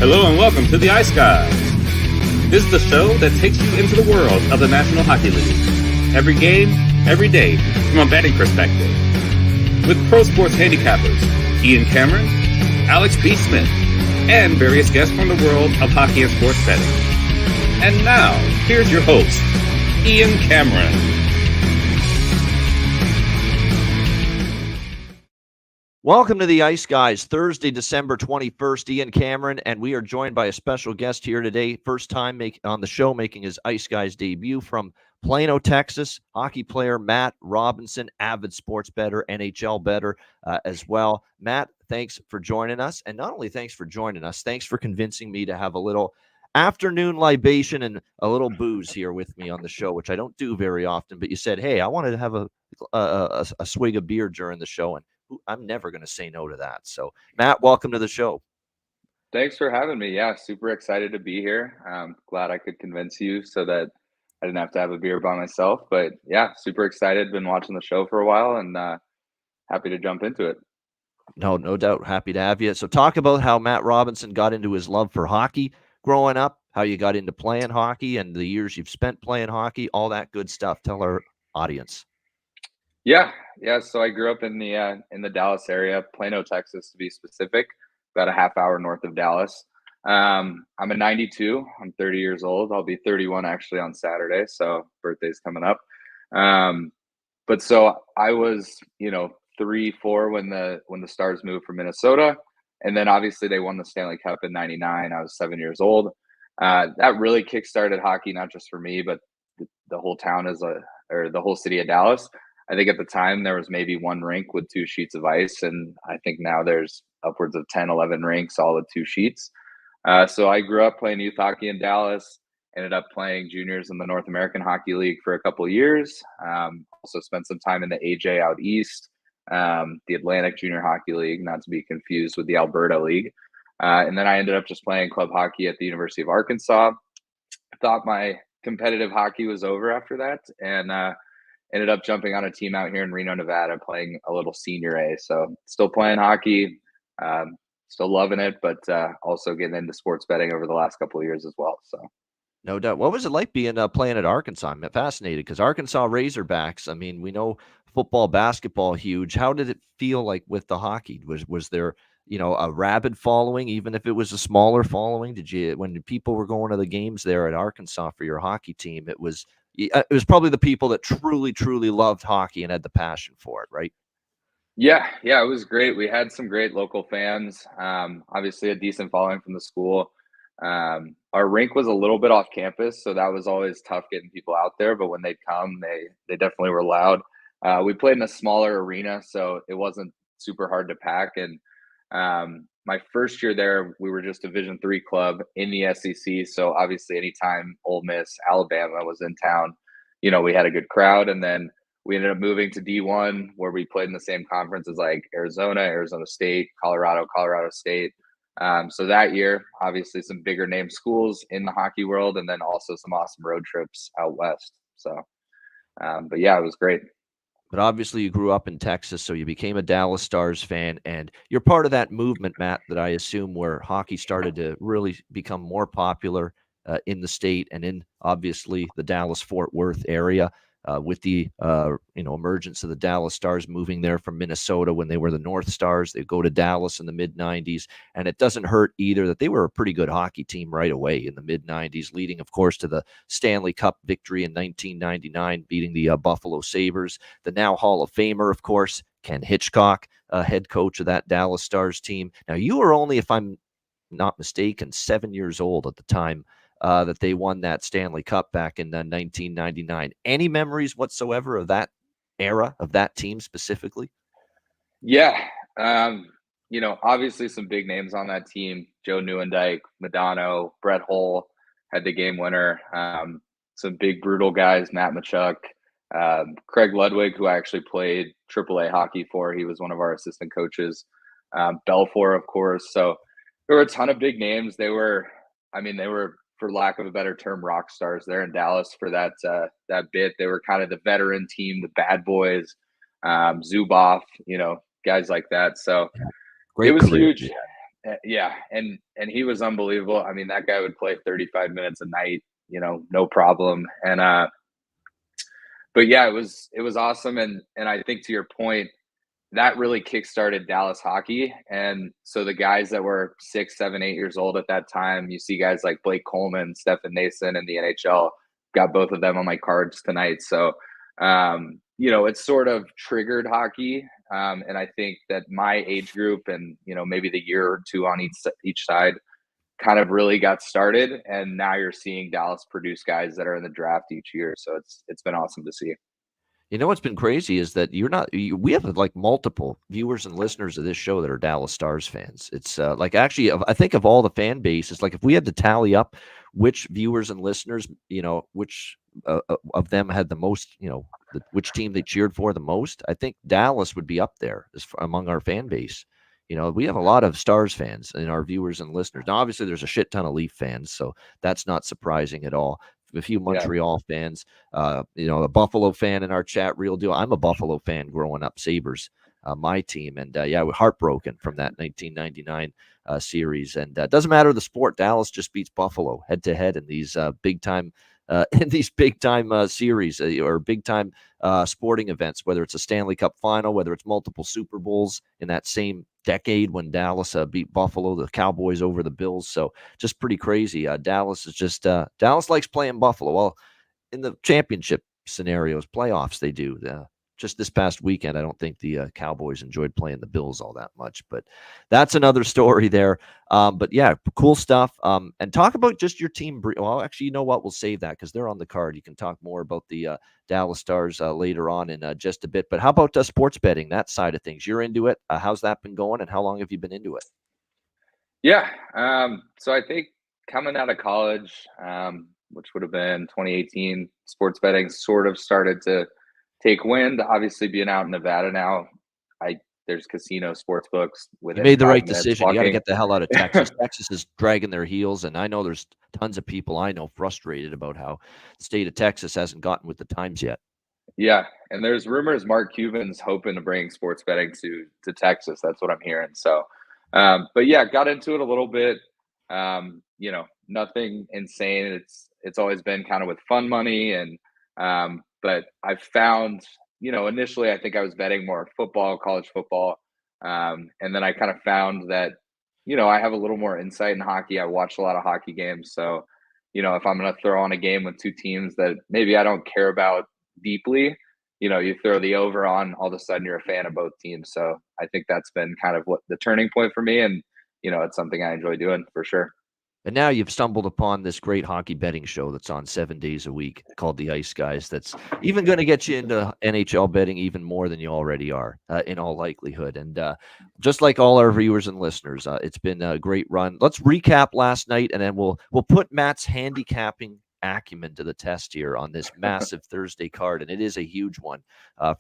Hello and welcome to the Ice Guys. This is the show that takes you into the world of the National Hockey League. Every game, every day, from a betting perspective. With pro sports handicappers, Ian Cameron, Alex B. Smith, and various guests from the world of hockey and sports betting. And now, here's your host, Ian Cameron. Welcome to the Ice Guys, Thursday, December 21st, Ian Cameron, and we are joined by a special guest here today, first time on the show making his Ice Guys debut from Plano, Texas, hockey player Matt Robinson, avid sports bettor, NHL bettor as well. Matt, thanks for joining us, and not only thanks for joining us, thanks for convincing me to have a little afternoon libation and a little booze here with me on the show, which I don't do very often, but you said, hey, I wanted to have a swig of beer during the show, and I'm never going to say no to that. So, Matt, welcome to the show. Thanks for having me. Yeah, super excited to be here. Glad I could convince you so that I didn't have to have a beer by myself. But yeah, super excited. Been watching the show for a while and happy to jump into it. No doubt. Happy to have you. So talk about how Matt Robinson got into his love for hockey growing up, how you got into playing hockey and the years you've spent playing hockey, all that good stuff. Tell our audience. Yeah. So I grew up in the Dallas area, Plano, Texas, to be specific, about a half hour north of Dallas. I'm a 92. I'm 30 years old. I'll be 31 actually on Saturday, so birthday's coming up. But so I was, 3-4 when the Stars moved from Minnesota, and then obviously they won the Stanley Cup in '99. I was 7 years old. That really kickstarted hockey, not just for me, but the whole town or the whole city of Dallas. I think at the time there was maybe one rink with 2 sheets of ice, and I think now there's upwards of 10, 11 rinks, all with 2 sheets. So I grew up playing youth hockey in Dallas, ended up playing juniors in the North American Hockey League for a couple of years. Also spent some time in the AJ out east, the Atlantic Junior Hockey League, not to be confused with the Alberta League. And then I ended up just playing club hockey at the University of Arkansas. I thought my competitive hockey was over after that, and ended up jumping on a team out here in Reno, Nevada, playing a little senior A. So still playing hockey, still loving it, but also getting into sports betting over the last couple of years as well. So, no doubt. What was it like being playing at Arkansas? I'm fascinated because Arkansas Razorbacks, I mean, we know football, basketball, huge. How did it feel like with the hockey? Was there, a rabid following, even if it was a smaller following? When people were going to the games there at Arkansas for your hockey team, it was probably the people that truly, truly loved hockey and had the passion for it, right? Yeah, it was great. We had some great local fans. Obviously, a decent following from the school. Our rink was a little bit off campus, so that was always tough getting people out there. But when they'd come, they definitely were loud. We played in a smaller arena, so it wasn't super hard to pack. And my first year there, we were just Division III club in the SEC. So obviously, anytime Ole Miss, Alabama was in town, we had a good crowd. And then we ended up moving to D1, where we played in the same conference as like Arizona State, Colorado State. So that year, obviously, some bigger name schools in the hockey world, and then also some awesome road trips out west. So, but yeah, it was great. But obviously you grew up in Texas, so you became a Dallas Stars fan, and you're part of that movement, Matt, that I assume where hockey started to really become more popular in the state and in, obviously, the Dallas-Fort Worth area with the, emergence of the Dallas Stars moving there from Minnesota when they were the North Stars. They go to Dallas in the mid-'90s, and it doesn't hurt either that they were a pretty good hockey team right away in the mid-'90s, leading, of course, to the Stanley Cup victory in 1999, beating the Buffalo Sabres. The now Hall of Famer, of course, Ken Hitchcock, head coach of that Dallas Stars team. Now, you were only, if I'm not mistaken, 7 years old at the time that they won that Stanley Cup back in 1999. Any memories whatsoever of that era, of that team specifically? Yeah. Obviously some big names on that team. Joe Newendike, Madonna, Brett Hull had the game winner. Some big brutal guys, Matt Machuk, Craig Ludwig, who I actually played AAA hockey for. He was one of our assistant coaches. Belfour, of course. So there were a ton of big names. They were, for lack of a better term, rock stars there in Dallas for that bit. They were kind of the veteran team, the bad boys, Zuboff, guys like that. So Great it was career. huge. Yeah, and he was unbelievable. I mean, that guy would play 35 minutes a night, no problem. And but yeah, it was awesome. And I think, to your point, that really kickstarted Dallas hockey. And so the guys that were 6, 7, 8 years old at that time, you see guys like Blake Coleman, Stefan Nason in the NHL. Got both of them on my cards tonight. So it's sort of triggered hockey. And I think that my age group and, maybe the year or two on each side kind of really got started. And now you're seeing Dallas produce guys that are in the draft each year. So it's been awesome to see. You know what's been crazy is that we have like multiple viewers and listeners of this show that are Dallas Stars fans. It's like, actually, I think of all the fan bases, like if we had to tally up which viewers and listeners, which of them had the most, which team they cheered for the most, I think Dallas would be up there among our fan base. We have a lot of Stars fans in our viewers and listeners. Now, obviously, there's a shit ton of Leaf fans, so that's not surprising at all. A few Montreal fans, a Buffalo fan in our chat, real deal. I'm a Buffalo fan growing up, Sabres, my team. And we're heartbroken from that 1999 series. And it doesn't matter the sport. Dallas just beats Buffalo head to head in these big time series or big time sporting events, whether it's a Stanley Cup final, whether it's multiple Super Bowls in that same decade when Dallas beat Buffalo, the Cowboys over the Bills. So just pretty crazy. Dallas is just Dallas likes playing Buffalo. Well, in the championship scenarios, playoffs, they do. Just this past weekend, I don't think the Cowboys enjoyed playing the Bills all that much, but that's another story there. But yeah, cool stuff. And talk about just your team. Well, actually, you know what? We'll save that because they're on the card. You can talk more about the Dallas Stars later on in just a bit. But how about sports betting, that side of things? You're into it. How's that been going, and how long have you been into it? Yeah. So I think coming out of college, which would have been 2018, sports betting sort of started to take wind. Obviously, being out in Nevada now, there's casino sports books. You made the right decision. You got to get the hell out of Texas. Texas is dragging their heels, and I know there's tons of people I know frustrated about how the state of Texas hasn't gotten with the times yet. Yeah, and there's rumors Mark Cuban's hoping to bring sports betting to Texas. That's what I'm hearing. So, but yeah, got into it a little bit. Nothing insane. It's always been kind of with fun money and. But I found, initially I think I was betting more football, college football. And then I kind of found that, I have a little more insight in hockey. I watch a lot of hockey games. So, if I'm going to throw on a game with two teams that maybe I don't care about deeply, you throw the over on, all of a sudden you're a fan of both teams. So I think that's been kind of what the turning point for me. And, it's something I enjoy doing for sure. And now you've stumbled upon this great hockey betting show that's on 7 days a week called The Ice Guys. That's even going to get you into NHL betting even more than you already are, in all likelihood. And just like all our viewers and listeners, it's been a great run. Let's recap last night, and then we'll put Matt's handicapping acumen to the test here on this massive Thursday card, and it is a huge one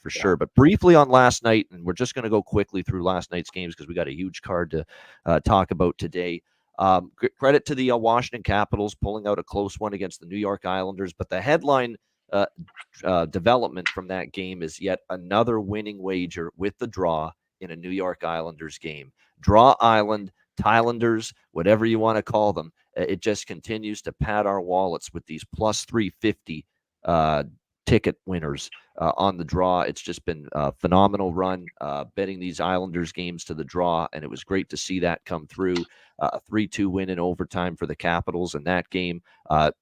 for sure. But briefly on last night, and we're just going to go quickly through last night's games because we got a huge card to talk about today. Credit to the Washington Capitals pulling out a close one against the New York Islanders. But the headline development from that game is yet another winning wager with the draw in a New York Islanders game. Draw Island, Thailanders, whatever you want to call them. It just continues to pad our wallets with these plus 350 ticket winners on the draw. It's just been a phenomenal run betting these Islanders games to the draw, and it was great to see that come through. A 3-2 win in overtime for the Capitals in that game.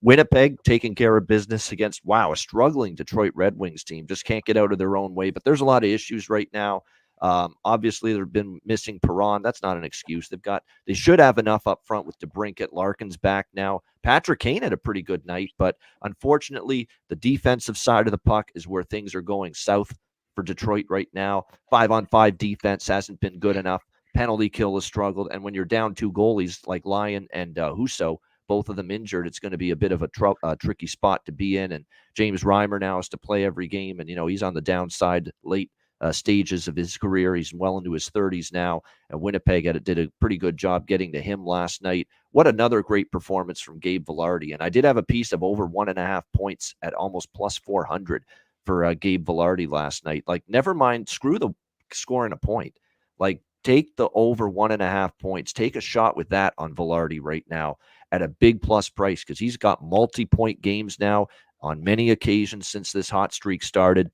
Winnipeg taking care of business against, a struggling Detroit Red Wings team. Just can't get out of their own way, but there's a lot of issues right now. Obviously, they've been missing Perron. That's not an excuse. They should have enough up front with DeBrincat. Larkin's back now. Patrick Kane had a pretty good night, but unfortunately, the defensive side of the puck is where things are going south for Detroit right now. 5-on-5 defense hasn't been good enough. Penalty kill has struggled, and when you're down two goalies like Lyon and Husso, both of them injured, it's going to be a bit of a tricky spot to be in. And James Reimer now has to play every game, and he's on the downside late stages of his career. He's well into his 30s now, and Winnipeg did a pretty good job getting to him last night. What another great performance from Gabe Vilardi. And I did have a piece of over 1.5 points at almost plus 400 for Gabe Vilardi last night. Like, never mind, screw the scoring a point. Like, take the over 1.5 points. Take a shot with that on Velarde right now at a big plus price because he's got multi-point games now on many occasions since this hot streak started.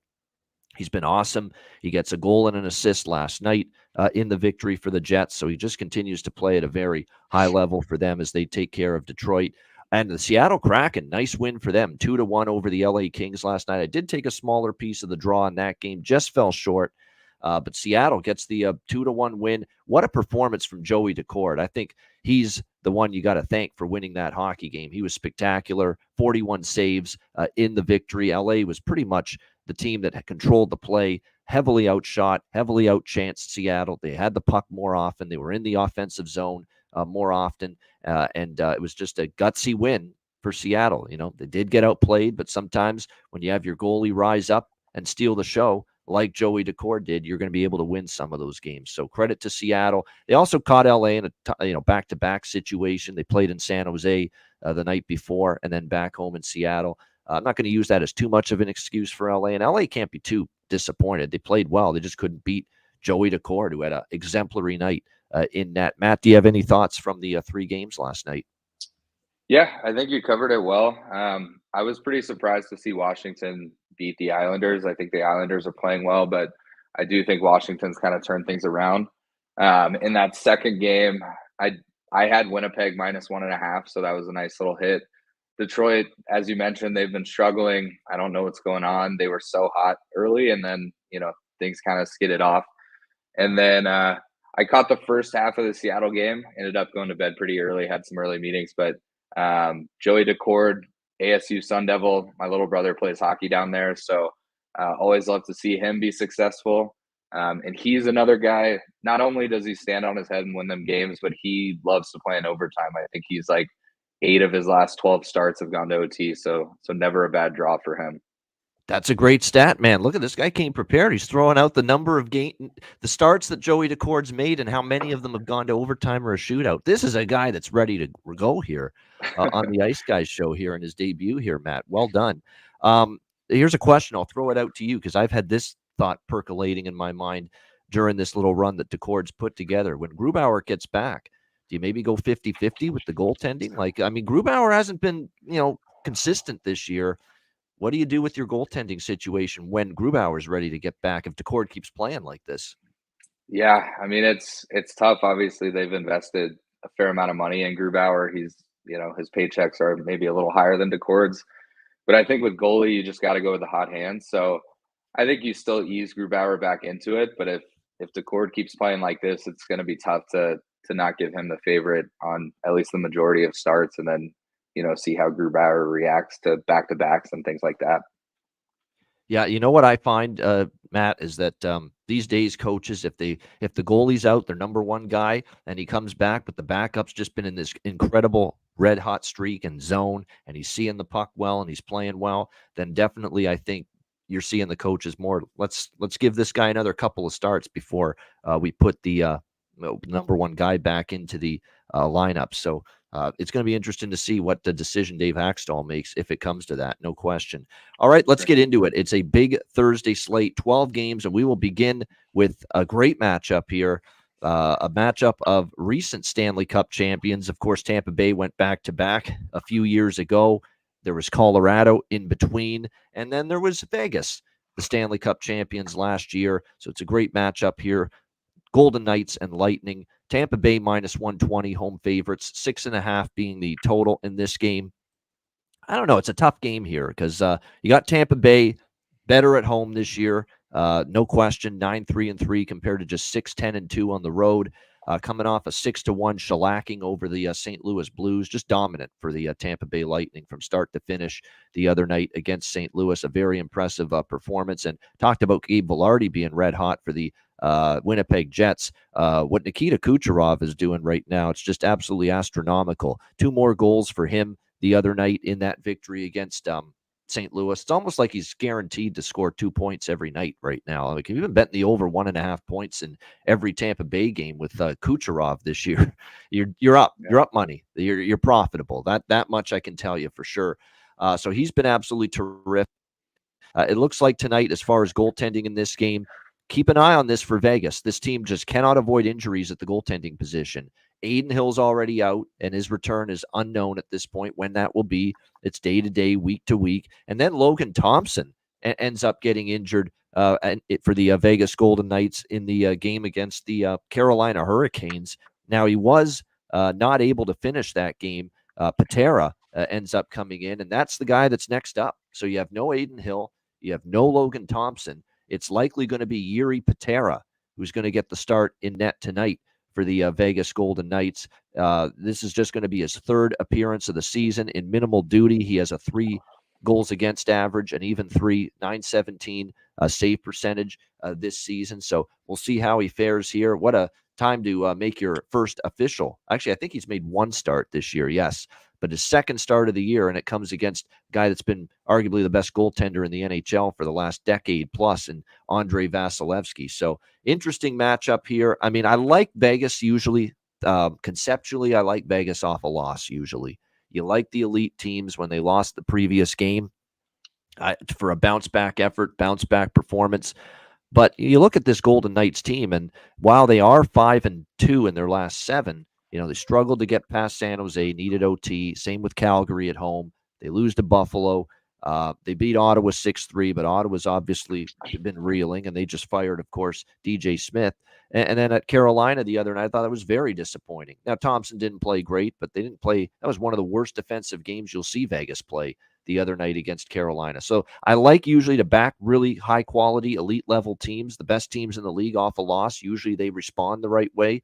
He's been awesome. He gets a goal and an assist last night in the victory for the Jets. So he just continues to play at a very high level for them as they take care of Detroit. And the Seattle Kraken, nice win for them, 2-1 over the LA Kings last night. I did take a smaller piece of the draw in that game, just fell short. But Seattle gets the 2-1 win. What a performance from Joey Decord. I think he's the one you got to thank for winning that hockey game. He was spectacular, 41 saves in the victory. LA was pretty much the team that had controlled the play, heavily outshot, heavily outchanced Seattle. They had the puck more often. They were in the offensive zone more often. And it was just a gutsy win for Seattle. You know, they did get outplayed, but sometimes when you have your goalie rise up and steal the show, like Joey Decord did, you're going to be able to win some of those games. So credit to Seattle. They also caught LA in a back-to-back situation. They played in San Jose the night before and then back home in Seattle. I'm not going to use that as too much of an excuse for LA, and LA can't be too disappointed. They played well. They just couldn't beat Joey Decord, who had an exemplary night in net. Matt, do you have any thoughts from the 3 games last night? Yeah, I think you covered it well. I was pretty surprised to see Washington beat the Islanders. I think the Islanders are playing well, but I do think Washington's kind of turned things around. In that second game, I had Winnipeg -1.5, so that was a nice little hit. Detroit, as you mentioned, they've been struggling. I don't know what's going on. They were so hot early, and then, things kind of skidded off. And then I caught the first half of the Seattle game, ended up going to bed pretty early, had some early meetings. But Joey Decord, ASU Sun Devil, my little brother plays hockey down there. So always love to see him be successful. And he's another guy, not only does he stand on his head and win them games, but he loves to play in overtime. I think he's like 8 of his last 12 starts have gone to OT, so never a bad draw for him. That's a great stat, man. Look at this guy came prepared. He's throwing out the number of the starts that Joey Decord's made and how many of them have gone to overtime or a shootout. This is a guy that's ready to go here on the Ice Guys show here in his debut here, Matt. Well done. Here's a question. I'll throw it out to you because I've had this thought percolating in my mind during this little run that Decord's put together. When Grubauer gets back, do you maybe go 50-50 with the goaltending? Grubauer hasn't been, consistent this year. What do you do with your goaltending situation when Grubauer is ready to get back if Decord keeps playing like this? Yeah, it's tough. Obviously, they've invested a fair amount of money in Grubauer. He's, his paychecks are maybe a little higher than Decord's. But I think with goalie, you just got to go with the hot hand. So I think you still ease Grubauer back into it. But if Decord keeps playing like this, it's going to be tough to not give him the favorite on at least the majority of starts, and then see how Grubauer reacts to back-to-backs and things like that. Yeah, you know what I find, Matt, is that these days coaches, if the goalie's out, their number one guy, and he comes back, but the backup's just been in this incredible red hot streak and zone, and he's seeing the puck well and he's playing well, then definitely I think you're seeing the coaches more. Let's give this guy another couple of starts before we put the number one guy back into the lineup. So it's going to be interesting to see what the decision Dave Hackstall makes if it comes to that. No question. All right, let's get into it. It's a big Thursday slate, 12 games, and we will begin with a great matchup here, a matchup of recent Stanley Cup champions. Of course, Tampa Bay went back-to-back a few years ago. There was Colorado in between, and then there was Vegas, the Stanley Cup champions last year. So it's a great matchup here. Golden Knights and Lightning. Tampa Bay -120 home favorites, 6.5 being the total in this game. I don't know. It's a tough game here because you got Tampa Bay better at home this year. No question, 9-3-3 compared to just 6-10-2 on the road. Coming off a 6-1 shellacking over the St. Louis Blues, just dominant for the Tampa Bay Lightning from start to finish the other night against St. Louis. A very impressive performance, and talked about Gabe Vilardi being red hot for the Winnipeg Jets. What Nikita Kucherov is doing right now, it's just absolutely astronomical. 2 more goals for him the other night in that victory against St. Louis. It's almost like he's guaranteed to score 2 points every night right now. Like, you've been betting the over 1.5 points in every Tampa Bay game with Kucherov this year. You're up. You're up money. You're profitable. That much I can tell you for sure. So he's been absolutely terrific. It looks like tonight, as far as goaltending in this game, keep an eye on this for Vegas. This team just cannot avoid injuries at the goaltending position. Aiden Hill's already out, and his return is unknown at this point. When that will be, it's day to day, week to week. And then Logan Thompson ends up getting injured for the Vegas Golden Knights in the game against the Carolina Hurricanes. Now, he was not able to finish that game. Patera ends up coming in, and that's the guy that's next up. So you have no Aiden Hill. You have no Logan Thompson. It's likely going to be Jiri Patera who's going to get the start in net tonight for the Vegas Golden Knights. This is just going to be his third appearance of the season in minimal duty. He has a 3 goals against average and even 917 save percentage this season. So we'll see how he fares here. What a time to make your first official. Actually, I think he's made 1 start this year, yes, but his second start of the year, and it comes against a guy that's been arguably the best goaltender in the NHL for the last decade plus, and Andrei Vasilevsky. So interesting matchup here. I mean, I like Vegas usually. Conceptually, I like Vegas off a loss usually. You like the elite teams when they lost the previous game for a bounce-back effort, bounce-back performance. But you look at this Golden Knights team, and while they are 5-2 in their last 7, they struggled to get past San Jose, needed OT. Same with Calgary at home. They lose to Buffalo. They beat Ottawa 6-3, but Ottawa's obviously been reeling, and they just fired, of course, DJ Smith. And then at Carolina the other night, I thought it was very disappointing. Now, Thompson didn't play great, but they didn't play. That was one of the worst defensive games you'll see Vegas play the other night against Carolina. So I like usually to back really high-quality, elite-level teams, the best teams in the league off a loss. Usually they respond the right way.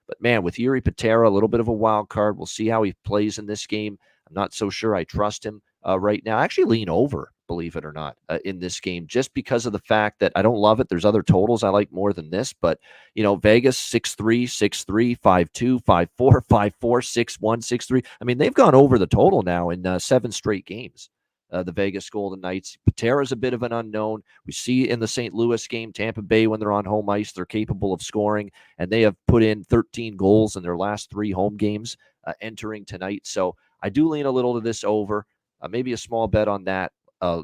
But, man, with Jiri Patera, a little bit of a wild card. We'll see how he plays in this game. I'm not so sure I trust him right now. I actually lean over, believe it or not, in this game, just because of the fact that I don't love it. There's other totals I like more than this. But, Vegas 6-3, 6-3, 5-2, 5-4, 5-4, 6-1, 6-3. I mean, they've gone over the total now in 7 straight games. The Vegas Golden Knights. Patera's a bit of an unknown. We see in the St. Louis game, Tampa Bay, when they're on home ice, they're capable of scoring, and they have put in 13 goals in their last 3 home games entering tonight. So I do lean a little to this over, maybe a small bet on that.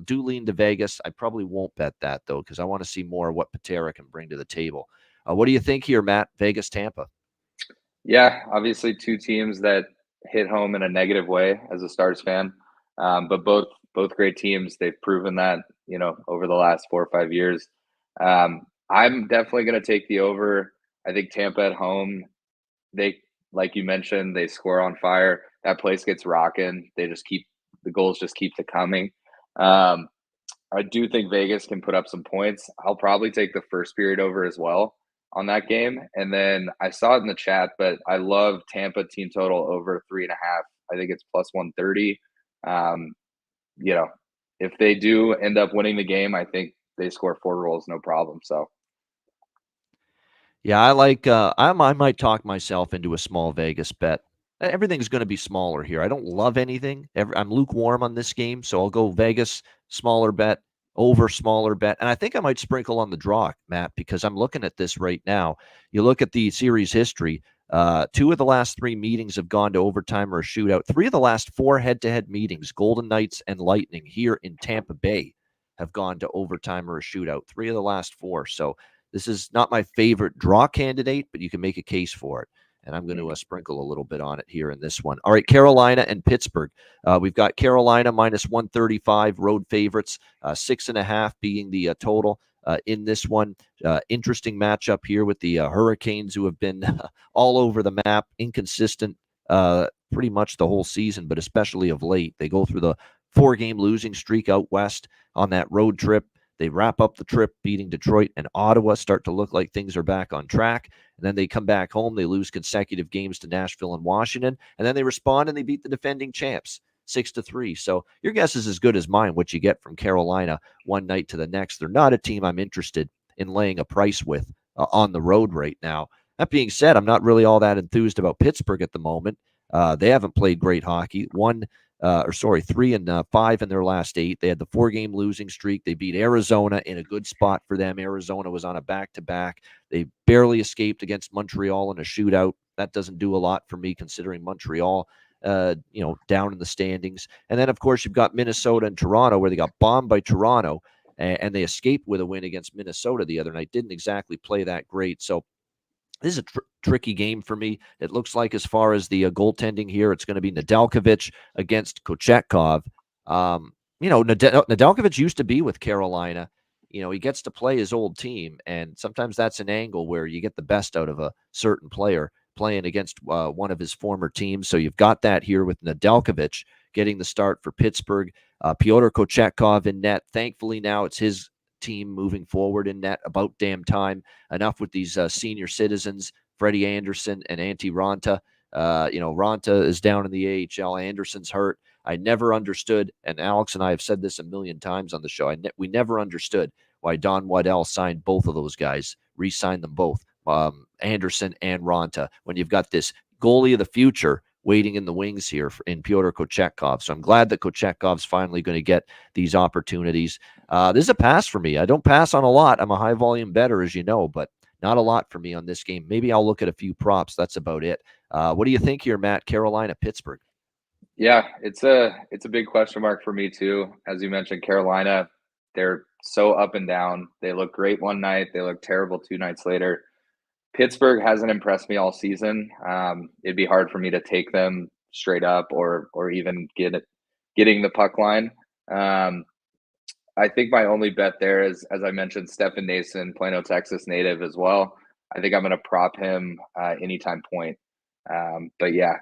Do lean to Vegas. I probably won't bet that, though, because I want to see more of what Patera can bring to the table. What do you think here, Matt? Vegas, Tampa. Yeah, obviously 2 teams that hit home in a negative way as a Stars fan, but both great teams. They've proven that, over the last 4 or 5 years. I'm definitely going to take the over. I think Tampa at home, they, like you mentioned, they score on fire. That place gets rocking. The goals just keep coming. I do think Vegas can put up some points. I'll probably take the first period over as well on that game. And then I saw it in the chat, but I love Tampa team total over 3.5. I think it's plus 130. If they do end up winning the game, I think they score 4 goals, no problem. So, yeah, I like. I might talk myself into a small Vegas bet. Everything's going to be smaller here. I don't love anything. I'm lukewarm on this game, so I'll go Vegas smaller bet over smaller bet, and I think I might sprinkle on the draw, Matt, because I'm looking at this right now. You look at the series history. 2 of the last 3 meetings have gone to overtime or a shootout. 3 of the last 4 head-to-head meetings, Golden Knights and Lightning here in Tampa Bay, have gone to overtime or a shootout. 3 of the last 4. So this is not my favorite draw candidate, but you can make a case for it. And I'm going to sprinkle a little bit on it here in this one. All right, Carolina and Pittsburgh. We've got Carolina minus 135, road favorites, 6.5 being the total. In this one, interesting matchup here with the Hurricanes, who have been all over the map, inconsistent pretty much the whole season, but especially of late. They go through the 4-game losing streak out west on that road trip. They wrap up the trip beating Detroit and Ottawa, start to look like things are back on track. And then they come back home. They lose consecutive games to Nashville and Washington. And then they respond and they beat the defending champs 6-3. So your guess is as good as mine, what you get from Carolina one night to the next. They're not a team I'm interested in laying a price with on the road right now. That being said, I'm not really all that enthused about Pittsburgh at the moment. They haven't played great hockey. 3-5 in their last 8. They had the 4-game losing streak. They beat Arizona in a good spot for them. Arizona was on a back-to-back. They barely escaped against Montreal in a shootout. That doesn't do a lot for me, considering Montreal, down in the standings. And then, of course, you've got Minnesota and Toronto, where they got bombed by Toronto. and they escaped with a win against Minnesota the other night. Didn't exactly play that great. So this is a tricky game for me. It looks like as far as the goaltending here, it's going to be Nedeljkovic against Kochetkov. Nedeljkovic used to be with Carolina. He gets to play his old team, and sometimes that's an angle where you get the best out of a certain player playing against one of his former teams. So you've got that here with Nedeljkovic getting the start for Pittsburgh. Pyotr Kochetkov in net. Thankfully, now it's his team moving forward in net. About damn time. Enough with these senior citizens, Freddie Anderson and Antti Raanta. Raanta is down in the AHL. Anderson's hurt. I never understood, and Alex and I have said this a million times on the show, we never understood why Don Waddell signed both of those guys, re-signed them both, Anderson and Raanta, when you've got this goalie of the future waiting in the wings here in Pyotr Kochetkov. So I'm glad that Kochetkov's finally going to get these opportunities. This is a pass for me. I don't pass on a lot. I'm a high-volume bettor, as you know, but not a lot for me on this game. Maybe I'll look at a few props. That's about it. What do you think here, Matt? Carolina, Pittsburgh. Yeah, it's a big question mark for me too. As you mentioned, Carolina, they're so up and down. They look great one night. They look terrible 2 nights later. Pittsburgh hasn't impressed me all season. It'd be hard for me to take them straight up or even getting the puck line. I think my only bet there is, as I mentioned, Stefan Nason, Plano, Texas native as well. I think I'm going to prop him anytime point. But yeah,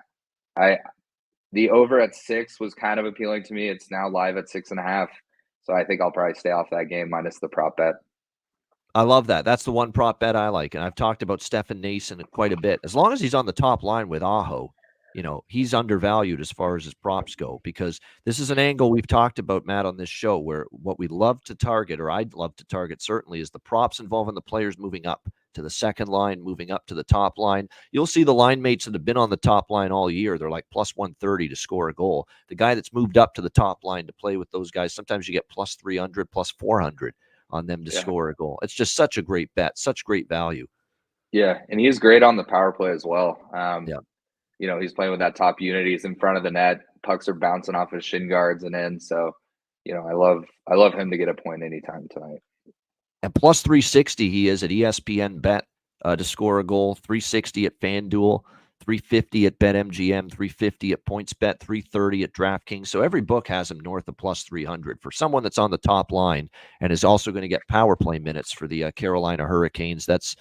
the over at 6 was kind of appealing to me. It's now live at 6.5. So I think I'll probably stay off that game minus the prop bet. I love that. That's the one prop bet I like. And I've talked about Stefan Nason quite a bit. As long as he's on the top line with Aho, he's undervalued as far as his props go, because this is an angle we've talked about, Matt, on this show, where what we love to target, or I'd love to target certainly, is the props involving the players moving up to the second line, moving up to the top line. You'll see the line mates that have been on the top line all year. They're like plus 130 to score a goal. The guy that's moved up to the top line to play with those guys, sometimes you get plus 300, plus 400 on them to score a goal. It's just such a great bet, such great value. Yeah, and he's great on the power play as well. He's playing with that top unit. He's in front of the net. Pucks are bouncing off his shin guards and in. So, I love him to get a point anytime tonight. And plus 360 he is at ESPN Bet to score a goal. 360 at FanDuel, 350 at BetMGM, 350 at PointsBet, 330 at DraftKings. So every book has him north of plus 300 for someone that's on the top line and is also going to get power play minutes for the Carolina Hurricanes. That's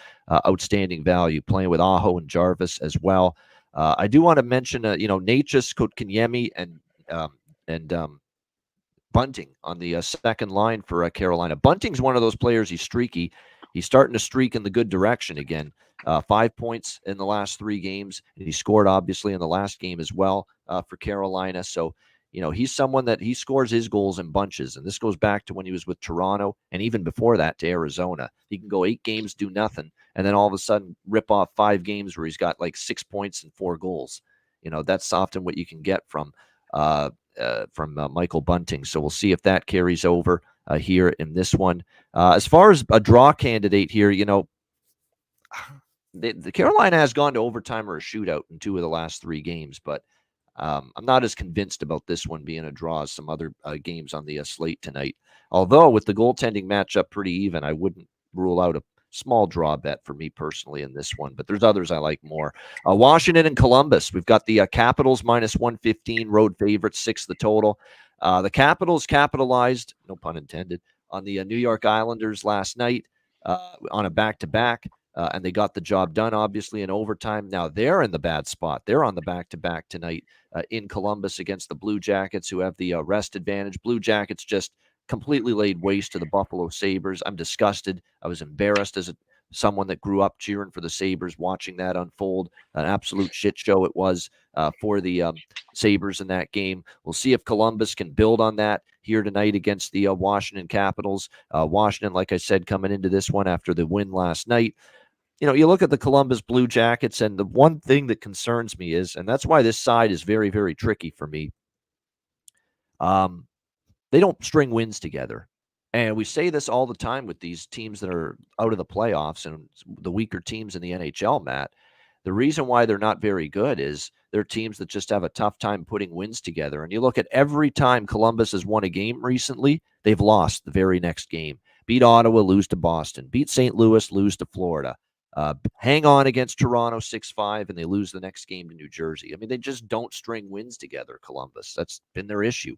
outstanding value, playing with Aho and Jarvis as well. I do want to mention, Natchez, Kotkaniemi, and Bunting on the second line for Carolina. Bunting's one of those players. He's streaky. He's starting to streak in the good direction again. 5 points in the last 3 games. And he scored, obviously, in the last game as well for Carolina. So, he's someone that he scores his goals in bunches. And this goes back to when he was with Toronto and even before that to Arizona. He can go 8 games, do nothing, and then all of a sudden rip off 5 games where he's got like 6 points and 4 goals. That's often what you can get from Michael Bunting. So we'll see if that carries over here in this one. As far as a draw candidate here, the Carolina has gone to overtime or a shootout in 2 of the last 3 games, but I'm not as convinced about this one being a draw as some other games on the slate tonight. Although with the goaltending matchup pretty even, I wouldn't rule out a small draw bet for me personally in this one, but there's others I like more. Washington and Columbus. We've got the Capitals minus 115, road favorites, 6 the total. The Capitals capitalized, no pun intended, on the New York Islanders last night on a back-to-back, and they got the job done, obviously, in overtime. Now they're in the bad spot. They're on the back-to-back tonight in Columbus against the Blue Jackets, who have the rest advantage. Blue Jackets just completely laid waste to the Buffalo Sabres. I'm disgusted. I was embarrassed as someone that grew up cheering for the Sabres, watching that unfold. An absolute shit show it was for the Sabres in that game. We'll see if Columbus can build on that here tonight against the Washington Capitals. Washington, like I said, coming into this one after the win last night. You look at the Columbus Blue Jackets, and the one thing that concerns me is, and that's why this side is very, very tricky for me, they don't string wins together. And we say this all the time with these teams that are out of the playoffs and the weaker teams in the NHL, Matt. The reason why they're not very good is They're teams that just have a tough time putting wins together. And you look at every time Columbus has won a game recently, they've lost the very next game. Beat Ottawa, lose to Boston. Beat St. Louis, lose to Florida. Hang on against Toronto 6-5, and they lose the next game to New Jersey. I mean, they just don't string wins together, Columbus. That's been their issue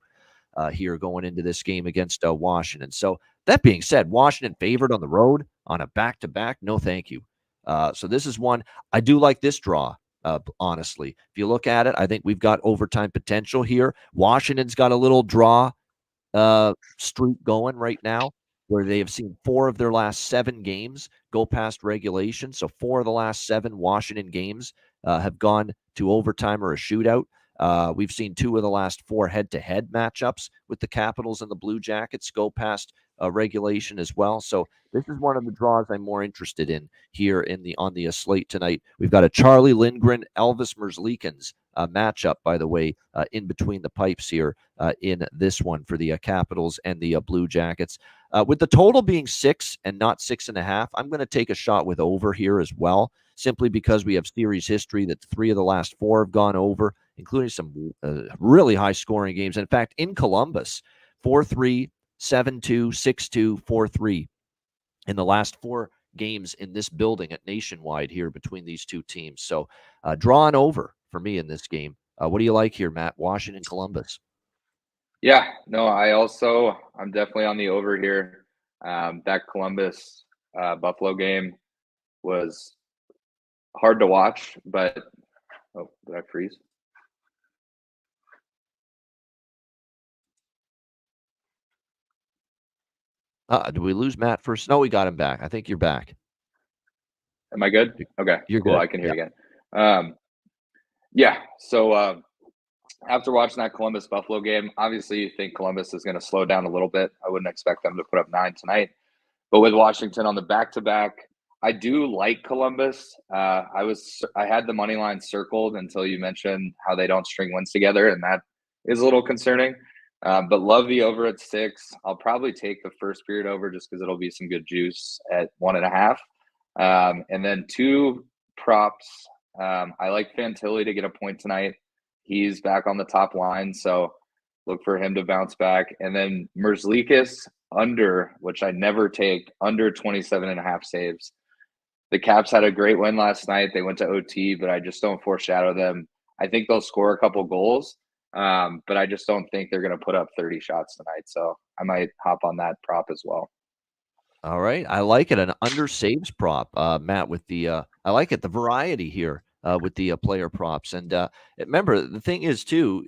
here going into this game against Washington. So that being said, Washington favored on the road on a back-to-back. No, thank you. So this is one. I do like this draw, honestly. If you look at it, I think we've got overtime potential here. Washington's got a little draw streak going right now, where they have seen 4 of their last 7 games go past regulation. So 4 of the last 7 Washington games have gone to overtime or a shootout. We've seen 2 of the last 4 head-to-head matchups with the Capitals and the Blue Jackets go past regulation as well. So this is one of the draws I'm more interested in here on the slate tonight. We've got a Charlie Lindgren, Elvis Merzlikins matchup, by the way, in between the pipes here in this one for the Capitals and the Blue Jackets. With the total being 6 and not 6.5, I'm going to take a shot with over here as well, simply because we have series history that 3 of the last 4 have gone over, including some really high-scoring games. In fact, in Columbus, 4-3, 7-2, 6-2, 4-3 in the last 4 games in this building at Nationwide here between these two teams. So drawing over for me in this game. What do you like here, Matt? Washington, Columbus. Yeah, no, I'm definitely on the over here. That Columbus Buffalo game was hard to watch, but did I freeze? Did we lose Matt first? No, we got him back. I think you're back. Am I good? Okay, you're cool. good. I can hear you again. Yeah. So after watching that Columbus Buffalo game, obviously you think Columbus is going to slow down a little bit. I wouldn't expect them to put up 9 tonight, but with Washington on the back-to-back, I do like Columbus. I had the money line circled until you mentioned how they don't string wins together, and that is a little concerning. But love the over at 6. I'll probably take the first period over just because it'll be some good juice at 1.5. And then 2 props. I like Fantilli to get a point tonight. He's back on the top line, so look for him to bounce back. And then Merzlikins under, which I never take, under 27.5 saves. The Caps had a great win last night. They went to OT, but I just don't foreshadow them. I think they'll score a couple goals, but I just don't think they're going to put up 30 shots tonight. So I might hop on that prop as well. All right. I like it. An under saves prop, Matt, with the I like it, the variety here with the player props. And remember, the thing is, too,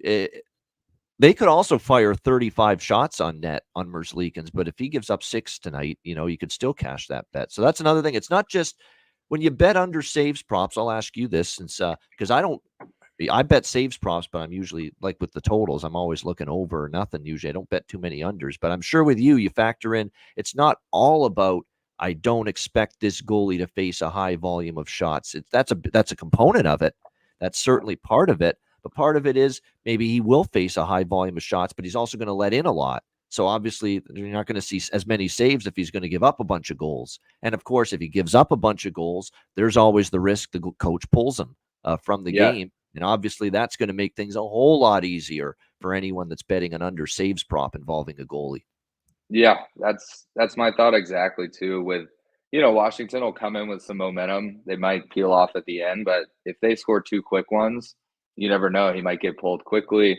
they could also fire 35 shots on net on Merzlikins, but if he gives up 6 tonight, you could still cash that bet. So that's another thing. It's not just when you bet under saves props. I'll ask you this, since because I bet saves props, but I'm usually, like with the totals, I'm always looking over or nothing. Usually I don't bet too many unders, but I'm sure with you factor in, it's not all about, I don't expect this goalie to face a high volume of shots. That's a component of it. That's certainly part of it. But part of it is maybe he will face a high volume of shots, but he's also going to let in a lot. So obviously you're not going to see as many saves if he's going to give up a bunch of goals. And of course, if he gives up a bunch of goals, there's always the risk the coach pulls him from the game. And obviously that's going to make things a whole lot easier for anyone that's betting an under saves prop involving a goalie. Yeah, that's my thought exactly too. With Washington will come in with some momentum. They might peel off at the end, but if they score 2 quick ones, you never know. He might get pulled quickly.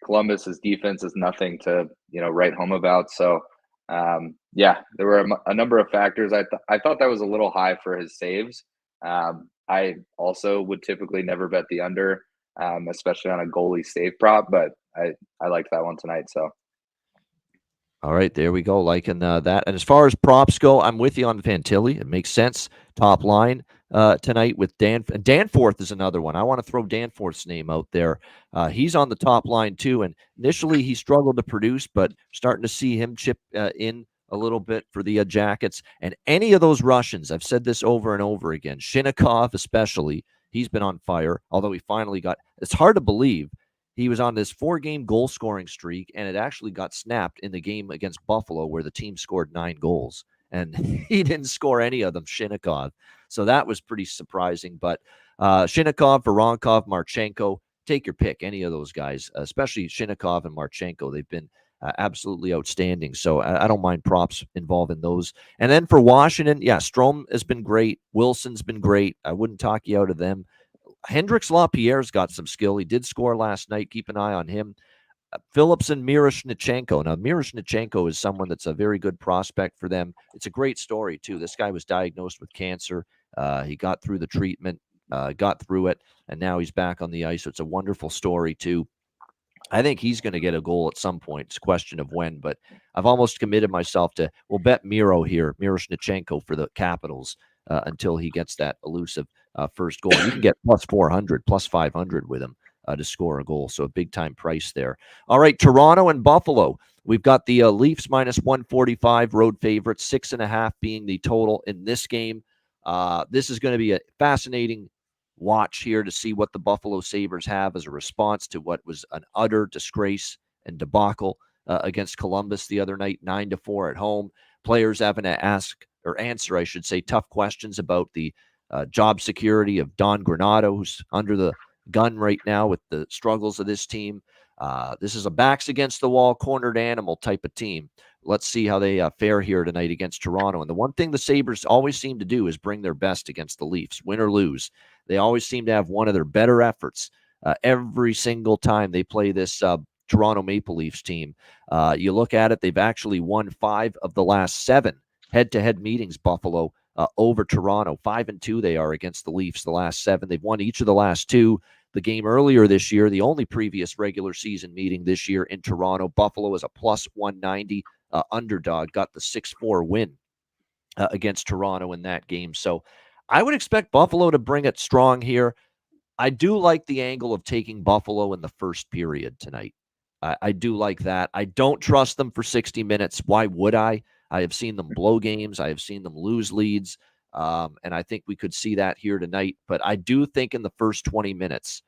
Columbus's defense is nothing to write home about. So there were a number of factors. I thought that was a little high for his saves. I also would typically never bet the under, especially on a goalie save prop, but I liked that one tonight. So. All right, there we go. Liking that. And as far as props go, I'm with you on Fantilli. It makes sense. Top line tonight with Danforth is another one. I want to throw Danforth's name out there. He's on the top line too. And initially he struggled to produce, but starting to see him chip in a little bit for the Jackets. And any of those Russians, I've said this over and over again, Shinnikov especially, he's been on fire, although he finally it's hard to believe. He was on this 4-game goal-scoring streak, and it actually got snapped in the game against Buffalo where the team scored 9 goals. and he didn't score any of them, Shinnikov. So that was pretty surprising. But Shinnikov, Voronkov, Marchenko, take your pick, any of those guys, especially Shinnikov and Marchenko. They've been absolutely outstanding. So I don't mind props involving those. And then for Washington, yeah, Strome has been great. Wilson's been great. I wouldn't talk you out of them. Hendrix Lapierre's got some skill. He did score last night. Keep an eye on him. Phillips and Miroshnichenko. Now, Miroshnichenko is someone that's a very good prospect for them. It's a great story, too. This guy was diagnosed with cancer. He got through the treatment, got through it, and now he's back on the ice. So it's a wonderful story, too. I think he's going to get a goal at some point. It's a question of when, but I've almost committed myself to, we'll bet Miroshnichenko for the Capitals until he gets that elusive first goal. You can get plus 400, plus 500 with him to score a goal. So a big time price there. All right, Toronto and Buffalo. We've got the Leafs minus 145 road favorites, 6.5 being the total in this game. This is going to be a fascinating watch here to see what the Buffalo Sabres have as a response to what was an utter disgrace and debacle against Columbus the other night, 9-4 at home. Players having to answer, I should say, tough questions about the job security of Don Granato, who's under the gun right now with the struggles of this team. This is a backs against the wall, cornered animal type of team. Let's see how they fare here tonight against Toronto. And the one thing the Sabres always seem to do is bring their best against the Leafs, win or lose. They always seem to have one of their better efforts every single time they play this Toronto Maple Leafs team. You look at it, they've actually won 5 of the last 7 head-to-head meetings, Buffalo, over Toronto. 5-2 they are against the Leafs the last 7. They've won each of the last 2. The game earlier this year, the only previous regular season meeting this year in Toronto, Buffalo is a plus 190 underdog, got the 6-4 win against Toronto in that game. So I would expect Buffalo to bring it strong here. I do like the angle of taking Buffalo in the first period tonight. I do like that. I don't trust them for 60 minutes. Why would I? I have seen them blow games. I have seen them lose leads. And I think we could see that here tonight. But I do think in the first 20 minutes,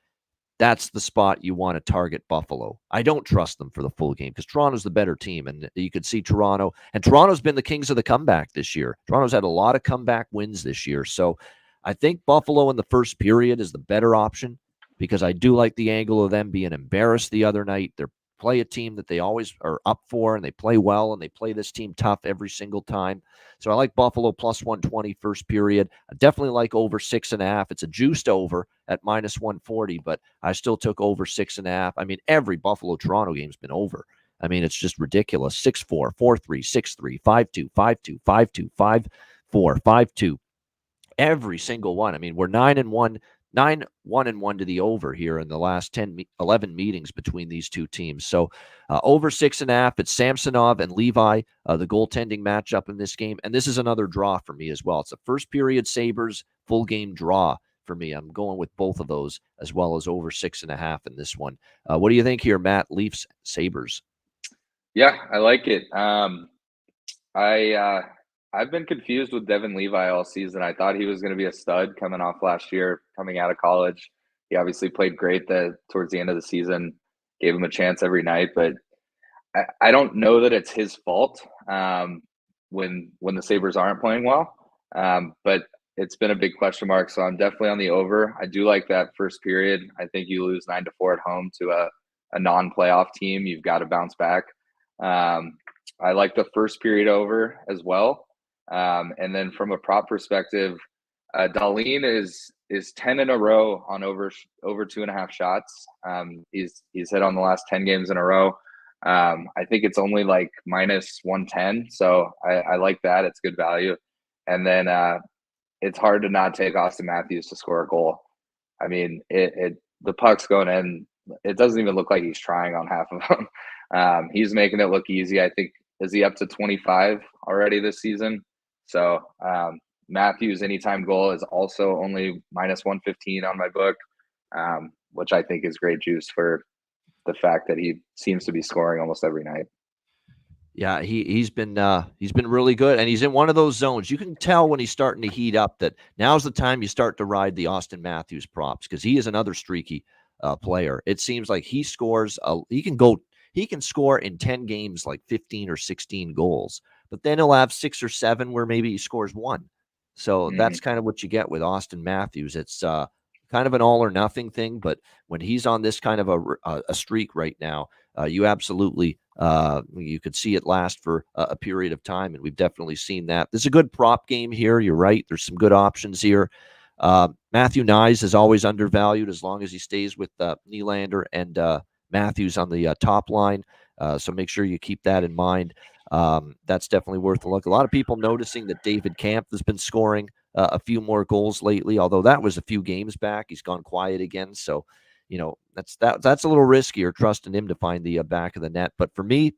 that's the spot you want to target Buffalo. I don't trust them for the full game because Toronto's the better team, and you could see Toronto. And Toronto's been the kings of the comeback this year. Toronto's had a lot of comeback wins this year. So I think Buffalo in the first period is the better option because I do like the angle of them being embarrassed the other night. They're play a team that they always are up for, and they play well, and they play this team tough every single time. So I like Buffalo plus 120 first period. I definitely like over 6.5. It's a juiced over at minus 140, but I still took over 6.5. I mean, every Buffalo-Toronto game's been over. I mean, it's just ridiculous. 6-4, 4-3, 6-3, 5-2, 5-2, 5-2, 5-4, 5-2. Every single one. I mean, we're 9-1 to the over here in the last 11 meetings between these two teams. So over 6.5, it's Samsonov and Levi, the goaltending matchup in this game. And this is another draw for me as well. It's a first period Sabres full game draw for me. I'm going with both of those as well as over 6.5 in this one. What do you think here, Matt? Leafs, Sabres? Yeah, I like it. I've been confused with Devin Levi all season. I thought he was going to be a stud coming off last year, coming out of college. He obviously played great towards the end of the season, gave him a chance every night. But I don't know that it's his fault when the Sabres aren't playing well. But it's been a big question mark, so I'm definitely on the over. I do like that first period. I think you lose 9-4 at home to a non-playoff team. You've got to bounce back. I like the first period over as well. And then from a prop perspective, Dahlin is 10 in a row on over 2.5 shots. He's hit on the last 10 games in a row. I think it's only like minus 110. So I like that. It's good value. And then it's hard to not take Austin Matthews to score a goal. I mean, the puck's going in. It doesn't even look like he's trying on half of them. He's making it look easy. I think, is he up to 25 already this season? So Matthews' anytime goal is also only minus 115 on my book, which I think is great juice for the fact that he seems to be scoring almost every night. Yeah, he's been really good, and he's in one of those zones. You can tell when he's starting to heat up that now's the time you start to ride the Austin Matthews props because he is another streaky player. It seems like he scores. He can score in 10 games like 15 or 16 goals. but then he'll have 6 or 7 where maybe he scores 1. So that's kind of what you get with Austin Matthews. It's kind of an all or nothing thing, but when he's on this kind of a streak right now, you absolutely you could see it last for a period of time, and we've definitely seen that. There's a good prop game here. You're right. There's some good options here. Matthew Nyes is always undervalued as long as he stays with Nylander and Matthews on the top line. So make sure you keep that in mind. That's definitely worth a look. A lot of people noticing that David Kampf has been scoring a few more goals lately, although that was a few games back. He's gone quiet again. So, that's a little riskier, trusting him to find the back of the net. But for me,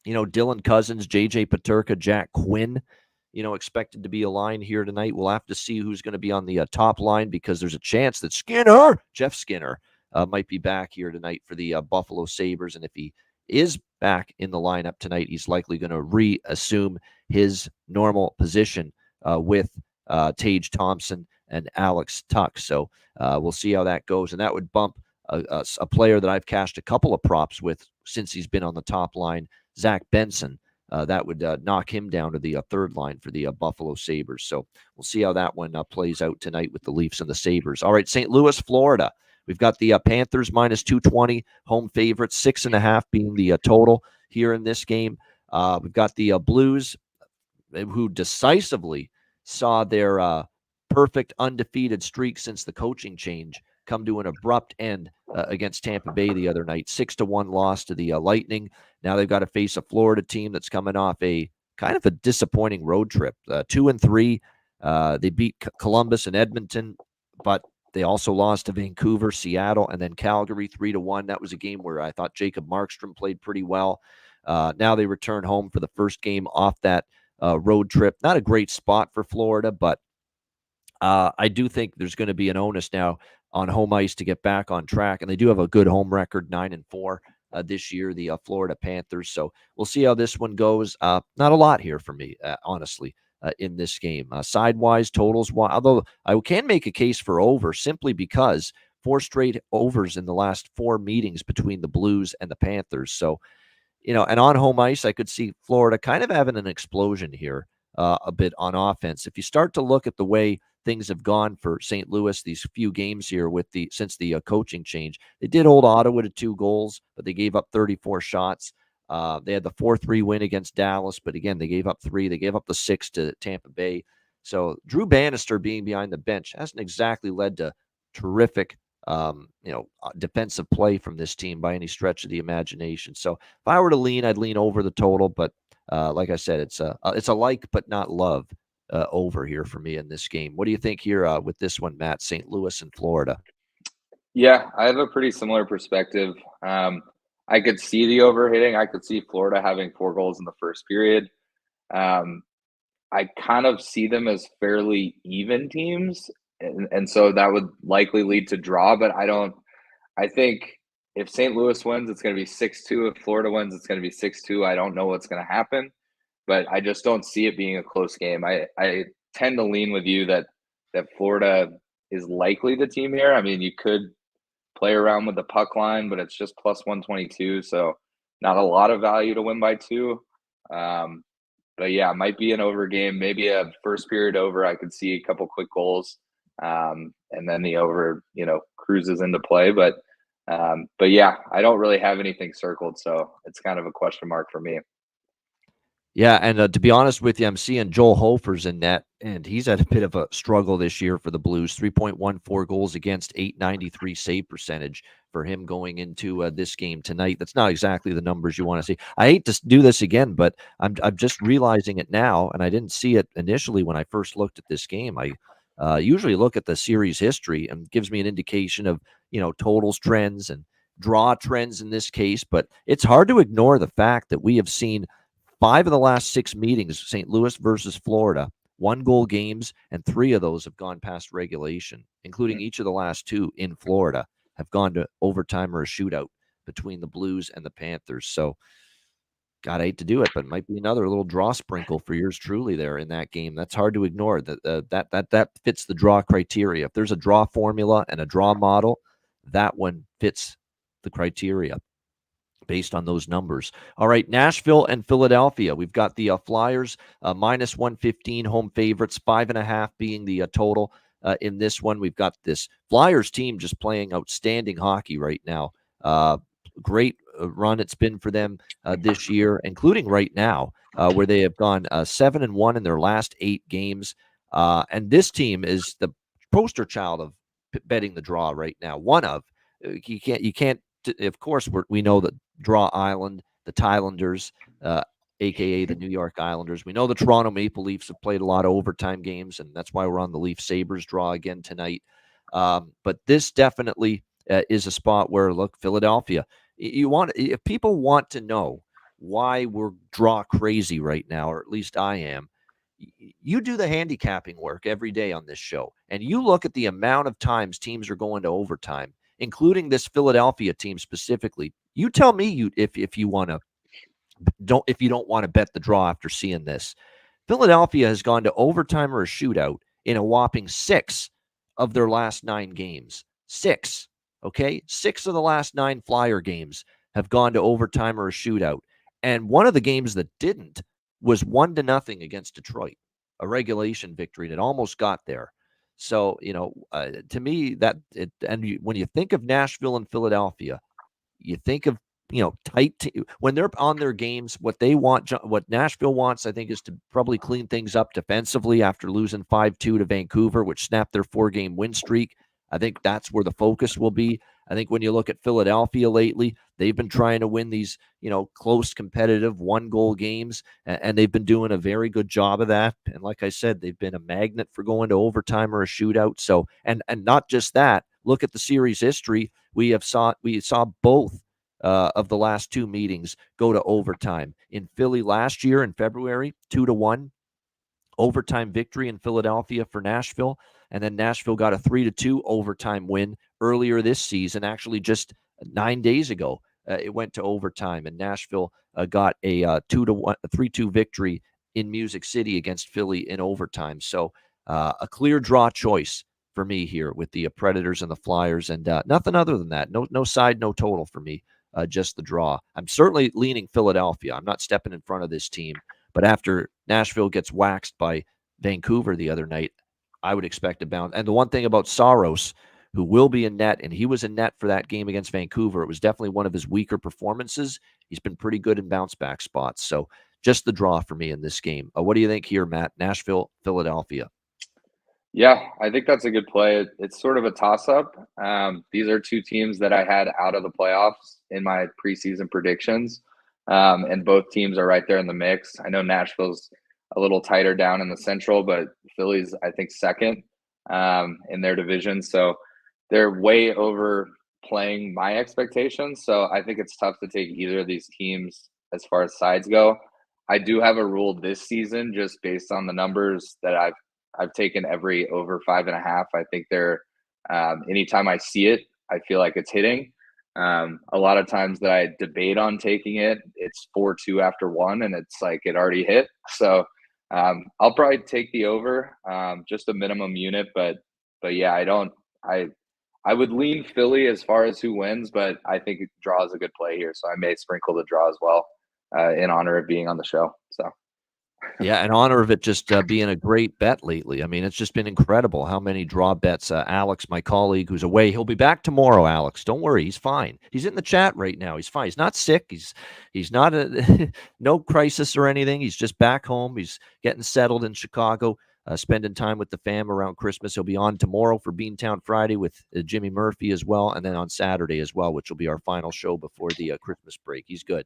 Dylan Cousins, JJ Peterka, Jack Quinn, expected to be a line here tonight. We'll have to see who's going to be on the top line, because there's a chance that Jeff Skinner, might be back here tonight for the Buffalo Sabres. And if he is back in the lineup tonight, he's likely going to reassume his normal position with Tage Thompson and Alex Tuck. So we'll see how that goes. And that would bump a player that I've cashed a couple of props with since he's been on the top line, Zach Benson. That would knock him down to the third line for the Buffalo Sabres. So we'll see how that one plays out tonight with the Leafs and the Sabres. All right, St. Louis, Florida. We've got the Panthers minus 220, home favorites, 6.5 being the total here in this game. We've got the Blues, who decisively saw their perfect undefeated streak since the coaching change come to an abrupt end against Tampa Bay the other night. 6-1 loss to the Lightning. Now they've got to face a Florida team that's coming off a kind of a disappointing road trip. 2-3. They beat Columbus and Edmonton, but they also lost to Vancouver, Seattle, and then Calgary 3-1. That was a game where I thought Jacob Markstrom played pretty well. Now they return home for the first game off that road trip. Not a great spot for Florida, but I do think there's going to be an onus now on home ice to get back on track. And they do have a good home record, 9-4 this year, the Florida Panthers. So we'll see how this one goes. Not a lot here for me, honestly, in this game. Sidewise, totals, although I can make a case for over simply because 4 straight overs in the last 4 meetings between the Blues and the Panthers. So, and on home ice, I could see Florida kind of having an explosion here a bit on offense. If you start to look at the way things have gone for St. Louis these few games here since the coaching change, they did hold Ottawa to 2 goals, but they gave up 34 shots. They had the 4-3 win against Dallas, but again, they gave up 3. They gave up the 6 to Tampa Bay. So Drew Bannister being behind the bench hasn't exactly led to terrific defensive play from this team by any stretch of the imagination. So if I were to lean, I'd lean over the total, but like I said, it's a like but not love over here for me in this game. What do you think here with this one, Matt? St. Louis and Florida. Yeah, I have a pretty similar perspective. I could see the overhitting. I could see Florida having 4 goals in the first period. I kind of see them as fairly even teams, and so that would likely lead to draw. But I think if St. Louis wins, it's going to be 6-2. If Florida wins, it's going to be 6-2. I don't know what's going to happen, but I just don't see it being a close game. I tend to lean with you that Florida is likely the team here. I mean, you could play around with the puck line, but it's just plus 122, so not a lot of value to win by 2. But yeah, it might be an over game, maybe a first period over. I could see a couple quick goals, and then the over, cruises into play. But yeah, I don't really have anything circled, so it's kind of a question mark for me. Yeah, and to be honest with you, I'm seeing Joel Hofer's in net, and he's had a bit of a struggle this year for the Blues. 3.14 goals against, .893 save percentage for him going into this game tonight. That's not exactly the numbers you want to see. I hate to do this again, but I'm just realizing it now, and I didn't see it initially when I first looked at this game. I usually look at the series history and it gives me an indication of totals trends and draw trends in this case, but it's hard to ignore the fact that we have seen 5 of the last 6 meetings, St. Louis versus Florida, 1-goal games, and 3 of those have gone past regulation, including each of the last 2 in Florida have gone to overtime or a shootout between the Blues and the Panthers. So, God, I hate to do it, but it might be another little draw sprinkle for yours truly there in that game. That's hard to ignore. That fits the draw criteria. If there's a draw formula and a draw model, that one fits the criteria. based on those numbers. All right, Nashville and Philadelphia. We've got the Flyers minus 115 home favorites, 5.5 being the total in this one. We've got this Flyers team just playing outstanding hockey right now. Great run it's been for them this year, including right now, where they have gone 7-1 in their last 8 games. And this team is the poster child of betting the draw right now. One of you can't. Of course, we know that Draw Island, the Thailanders, aka the New York Islanders. We know the Toronto Maple Leafs have played a lot of overtime games, and that's why we're on the Leaf Sabres draw again tonight. But this definitely is a spot where, look, Philadelphia. If people want to know why we're draw crazy right now, or at least I am, you do the handicapping work every day on this show, and you look at the amount of times teams are going to overtime, including this Philadelphia team specifically. You tell me if you don't want to bet the draw after seeing this. Philadelphia has gone to overtime or a shootout in a whopping 6 of their last 9 games. 6. Okay? 6 of the last 9 Flyer games have gone to overtime or a shootout. And one of the games that didn't was 1-0 against Detroit, a regulation victory, and it almost got there. So, to me, when you think of Nashville and Philadelphia, you think of, tight when they're on their games, what they want, what Nashville wants, I think, is to probably clean things up defensively after losing 5-2 to Vancouver, which snapped their 4-game win streak. I think that's where the focus will be. I think when you look at Philadelphia lately, they've been trying to win these, close, competitive 1-goal games, and they've been doing a very good job of that. And like I said, they've been a magnet for going to overtime or a shootout. So, and not just that, look at the series history. We saw both of the last 2 meetings go to overtime. In Philly last year in February, 2-1 overtime victory in Philadelphia for Nashville. And then Nashville got a 3-2 overtime win earlier this season, actually just 9 days ago. It went to overtime, and Nashville got a 3-2 victory in Music City against Philly in overtime. So a clear draw choice for me here with the Predators and the Flyers, and nothing other than that. No side, no total for me, just the draw. I'm certainly leaning Philadelphia. I'm not stepping in front of this team, but after Nashville gets waxed by Vancouver the other night, I would expect a bounce. And the one thing about Saros, who will be in net, and he was in net for that game against Vancouver, it was definitely one of his weaker performances. He's been pretty good in bounce back spots. So just the draw for me in this game. What do you think here, Matt? Nashville, Philadelphia. Yeah, I think that's a good play. It's sort of a toss-up. These are 2 teams that I had out of the playoffs in my preseason predictions, and both teams are right there in the mix. I know Nashville's a little tighter down in the Central, but Philly's, I think, second in their division. So they're way overplaying my expectations. So I think it's tough to take either of these teams as far as sides go. I do have a rule this season, just based on the numbers that I've taken every over 5.5. I think they're anytime I see it, I feel like it's hitting. A lot of times that I debate on taking it, it's 4-2 after 1, and it's like it already hit. So I'll probably take the over, just a minimum unit, but yeah, I would lean Philly as far as who wins, but I think draw is a good play here, so I may sprinkle the draw as well in honor of being on the show. So. Yeah, in honor of it just being a great bet lately. I mean, it's just been incredible how many draw bets. Alex, my colleague who's away, he'll be back tomorrow, Alex. Don't worry, he's fine. He's in the chat right now. He's fine. He's not sick. He's not no crisis or anything. He's just back home. He's getting settled in Chicago, spending time with the fam around Christmas. He'll be on tomorrow for Beantown Friday with Jimmy Murphy as well, and then on Saturday as well, which will be our final show before the Christmas break. He's good.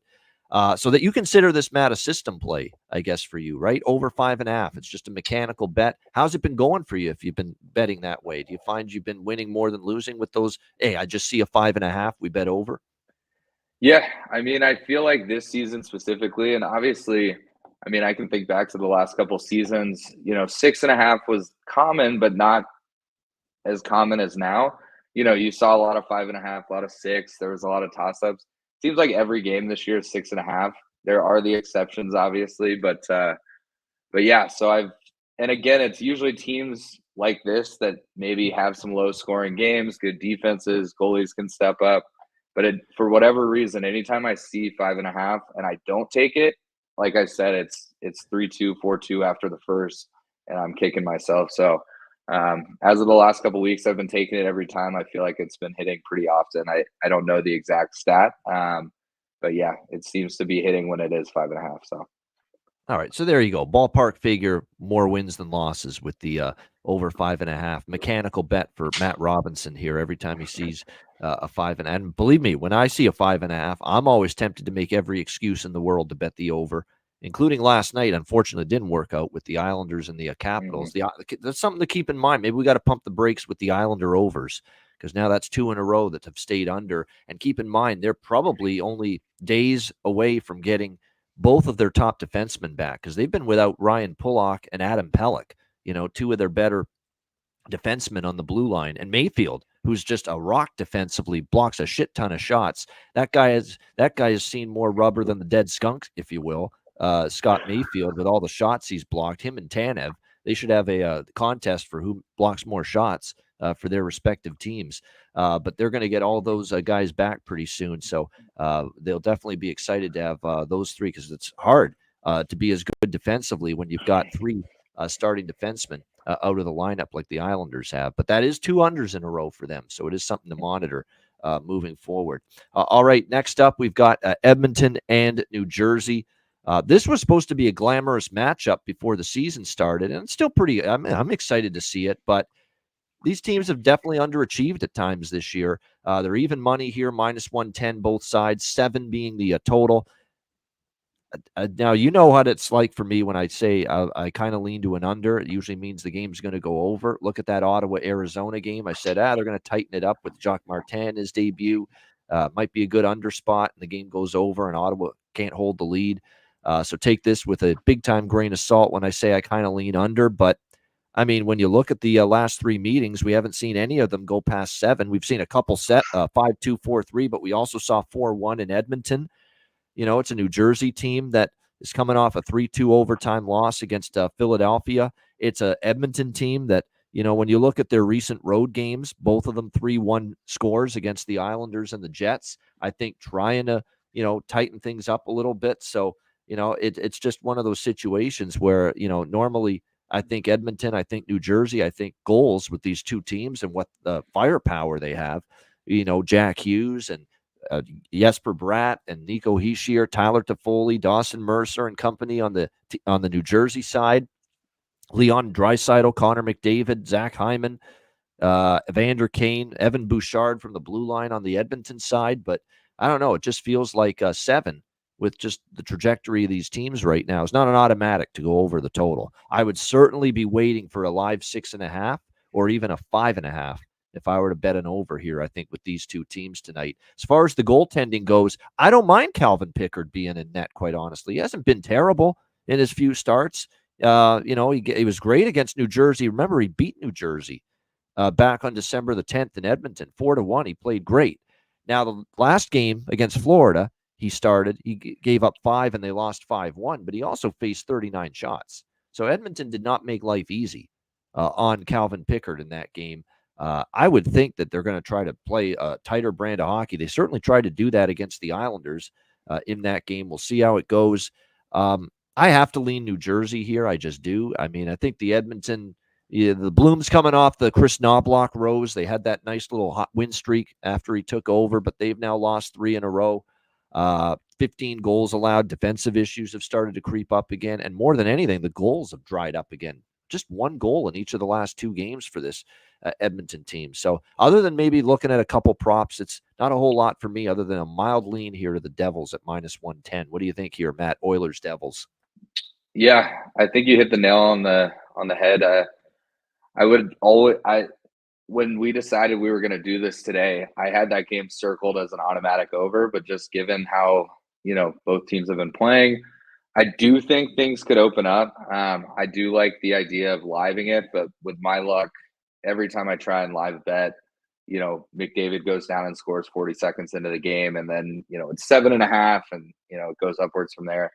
So that you consider this, Matt, a system play, I guess, for you, right? Over 5.5. It's just a mechanical bet. How's it been going for you if you've been betting that way? Do you find you've been winning more than losing with those? Hey, I just see a 5.5. We bet over. Yeah, I mean, I feel like this season specifically, and obviously, I mean, I can think back to the last couple seasons. 6.5 was common, but not as common as now. You saw a lot of 5.5, a lot of 6. There was a lot of toss-ups. Seems like every game this year is 6.5. There are the exceptions, obviously, but yeah. So and again, it's usually teams like this that maybe have some low-scoring games, good defenses, goalies can step up. But for whatever reason, anytime I see 5.5 and I don't take it, like I said, it's 3-2, 4-2 after the first, and I'm kicking myself. So as of the last couple of weeks, I've been taking it every time. I feel like it's been hitting pretty often. I don't know the exact stat, but yeah, it seems to be hitting when it is 5.5. So. All right, so there you go. Ballpark figure, more wins than losses with the over 5.5. Mechanical bet for Matt Robinson here every time he sees a 5.5. And believe me, when I see a 5.5, I'm always tempted to make every excuse in the world to bet the over, including last night. Unfortunately, it didn't work out with the Islanders and the Capitals. That's something to keep in mind. Maybe we got to pump the brakes with the Islander overs, because now that's 2 in a row that have stayed under. And keep in mind, they're probably only days away from getting both of their top defensemen back, because they've been without Ryan Pulock and Adam Pelech, 2 of their better defensemen on the blue line. And Mayfield, who's just a rock defensively, blocks a shit ton of shots. That guy has seen more rubber than the dead skunk, if you will. Scott Mayfield, with all the shots he's blocked, him and Tanev, they should have a contest for who blocks more shots for their respective teams. But they're going to get all those guys back pretty soon. So they'll definitely be excited to have those 3, because it's hard to be as good defensively when you've got 3 starting defensemen out of the lineup like the Islanders have. But that is 2 unders in a row for them. So it is something to monitor moving forward. All right, next up, we've got Edmonton and New Jersey. This was supposed to be a glamorous matchup before the season started, and it's still pretty. I'm excited to see it, but these teams have definitely underachieved at times this year. They're even money here, -110 both sides, 7 being the total. Now, you know what it's like for me when I say I kind of lean to an under. It usually means the game's going to go over. Look at that Ottawa-Arizona game. I said, they're going to tighten it up with Jacques Martin, his debut. Might be a good under spot, and the game goes over, and Ottawa can't hold the lead. So take this with a big-time grain of salt when I say I kind of lean under. But, I mean, when you look at the last 3 meetings, we haven't seen any of them go past 7. We've seen a couple set 5-2, 4-3, but we also saw 4-1 in Edmonton. It's a New Jersey team that is coming off a 3-2 overtime loss against Philadelphia. It's a Edmonton team that, when you look at their recent road games, both of them 3-1 scores against the Islanders and the Jets, I think trying to, tighten things up a little bit. So, it's just one of those situations where, normally I think Edmonton, I think New Jersey, I think goals with these 2 teams and what the firepower they have, Jack Hughes and Jesper Bratt and Nico Hischier, Tyler Toffoli, Dawson Mercer and company on the New Jersey side, Leon Draisaitl, Connor McDavid, Zach Hyman, Evander Kane, Evan Bouchard from the blue line on the Edmonton side. But I don't know. It just feels like 7 with just the trajectory of these teams right now. It's not an automatic to go over the total. I would certainly be waiting for a live 6.5 or even a 5.5. If I were to bet an over here, I think with these 2 teams tonight. As far as the goaltending goes, I don't mind Calvin Pickard being in net, quite honestly. He hasn't been terrible in his few starts. He was great against New Jersey. Remember, he beat New Jersey back on December the 10th in Edmonton, 4-1. He played great. Now, the last game against Florida, he started. He gave up 5, and they lost 5-1, but he also faced 39 shots. So Edmonton did not make life easy on Calvin Pickard in that game. I would think that they're going to try to play a tighter brand of hockey. They certainly tried to do that against the Islanders in that game. We'll see how it goes. I have to lean New Jersey here. I just do. I mean, I think the Edmonton, the Blooms coming off the Chris Knobloch rose. They had that nice little hot win streak after he took over, but they've now lost 3 in a row. 15 goals allowed. Defensive issues have started to creep up again. And more than anything, the goals have dried up again. Just 1 goal in each of the last 2 games for this Edmonton team. So other than maybe looking at a couple props, it's not a whole lot for me other than a mild lean here to the Devils at -110. What do you think here, Matt? Oilers, Devils. Yeah, I think you hit the nail on the head. When we decided we were going to do this today, I had that game circled as an automatic over, but just given how, both teams have been playing, I do think things could open up. I do like the idea of living it, but with my luck, every time I try and live bet, McDavid goes down and scores 40 seconds into the game, and then, it's 7.5, and, it goes upwards from there.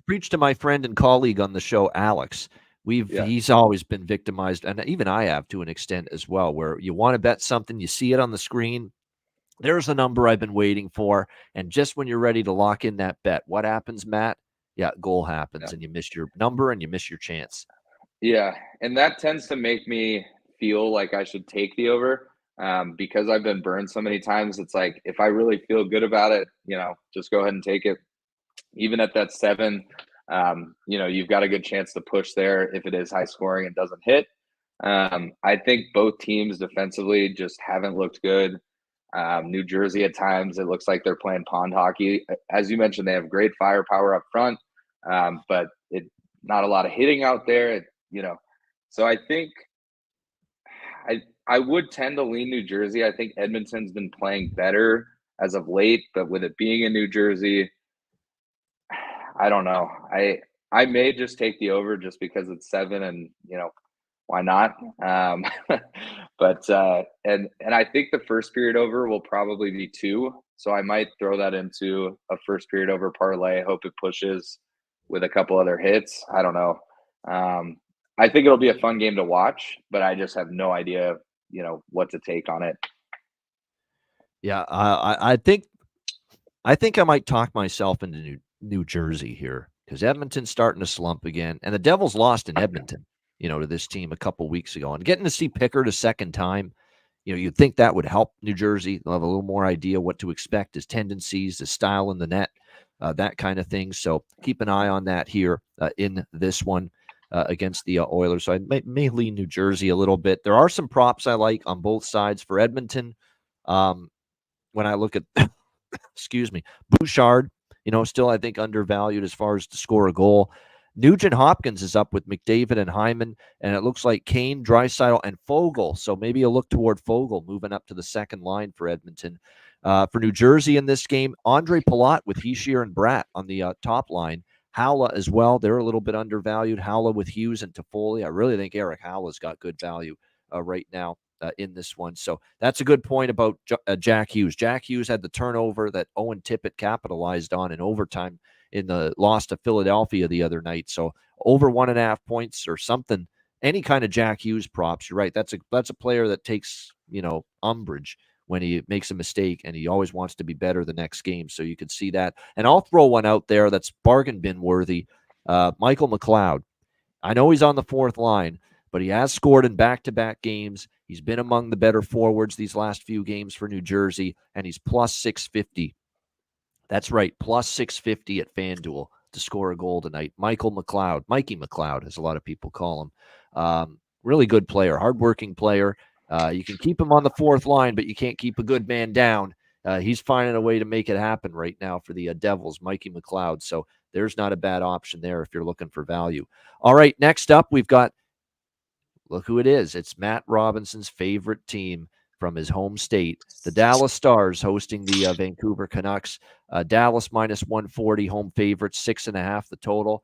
Preach to my friend and colleague on the show, Alex. He's always been victimized, and even I have to an extent as well, where you want to bet something, you see it on the screen, There's the number I've been waiting for. And just when you're ready to lock in that bet, what happens, Matt? Yeah, goal happens, and you miss your number and you miss your chance. Yeah, and that tends to make me feel like I should take the over, because I've been burned so many times. It's like if I really feel good about it, just go ahead and take it. Even at that 7, you've got a good chance to push there if it is high scoring and doesn't hit. I think both teams defensively just haven't looked good. New Jersey at times, it looks like they're playing pond hockey. As you mentioned, they have great firepower up front, but not a lot of hitting out there. So I think I would tend to lean New Jersey. I think Edmonton's been playing better as of late, but with it being in New Jersey, I don't know. I may just take the over just because it's 7, and why not? But and I think the first period over will probably be 2, so I might throw that into a first period over parlay. Hope it pushes with a couple other hits. I don't know. I think it'll be a fun game to watch, but I just have no idea, what to take on it. Yeah, I think I might talk myself into New Jersey here, because Edmonton's starting to slump again, and the Devils lost in Edmonton, to this team a couple weeks ago. And getting to see Pickard a second time, you'd think that would help New Jersey. They'll have a little more idea what to expect, his tendencies, his style in the net, that kind of thing. So keep an eye on that here in this one against the Oilers. So I may lean New Jersey a little bit. There are some props I like on both sides for Edmonton. When I look at, excuse me, Bouchard, still I think undervalued as far as to score a goal. Nugent Hopkins is up with McDavid and Hyman, and it looks like Kane, Draisaitl, and Fogle. So maybe a look toward Fogle moving up to the second line for Edmonton. For New Jersey in this game, Andre Palat with Hischier and Bratt on the top line. Howla as well. They're a little bit undervalued. Howla with Hughes and Toffoli. I really think Eric Howla's got good value right now in this one. So that's a good point about Jack Hughes. Jack Hughes had the turnover that Owen Tippett capitalized on in overtime in the loss to Philadelphia the other night. So over 1.5 points or something, any kind of Jack Hughes props. You're right. That's a player that takes, umbrage when he makes a mistake, and he always wants to be better the next game. So you could see that. And I'll throw one out there that's bargain bin worthy. Michael McLeod. I know he's on the fourth line, but he has scored in back-to-back games. He's been among the better forwards these last few games for New Jersey, and he's plus 650. That's right, plus 650 at FanDuel to score a goal tonight. Michael McLeod, Mikey McLeod, as a lot of people call him. Really good player, hardworking player. You can keep him on the fourth line, but you can't keep a good man down. He's finding a way to make it happen right now for the Devils, Mikey McLeod. So there's not a bad option there if you're looking for value. All right, next up, we've got, look who it is. It's Matt Robinson's favorite team from his home state, the Dallas Stars, hosting the Vancouver Canucks. Dallas minus 140, home favorites, 6.5 the total.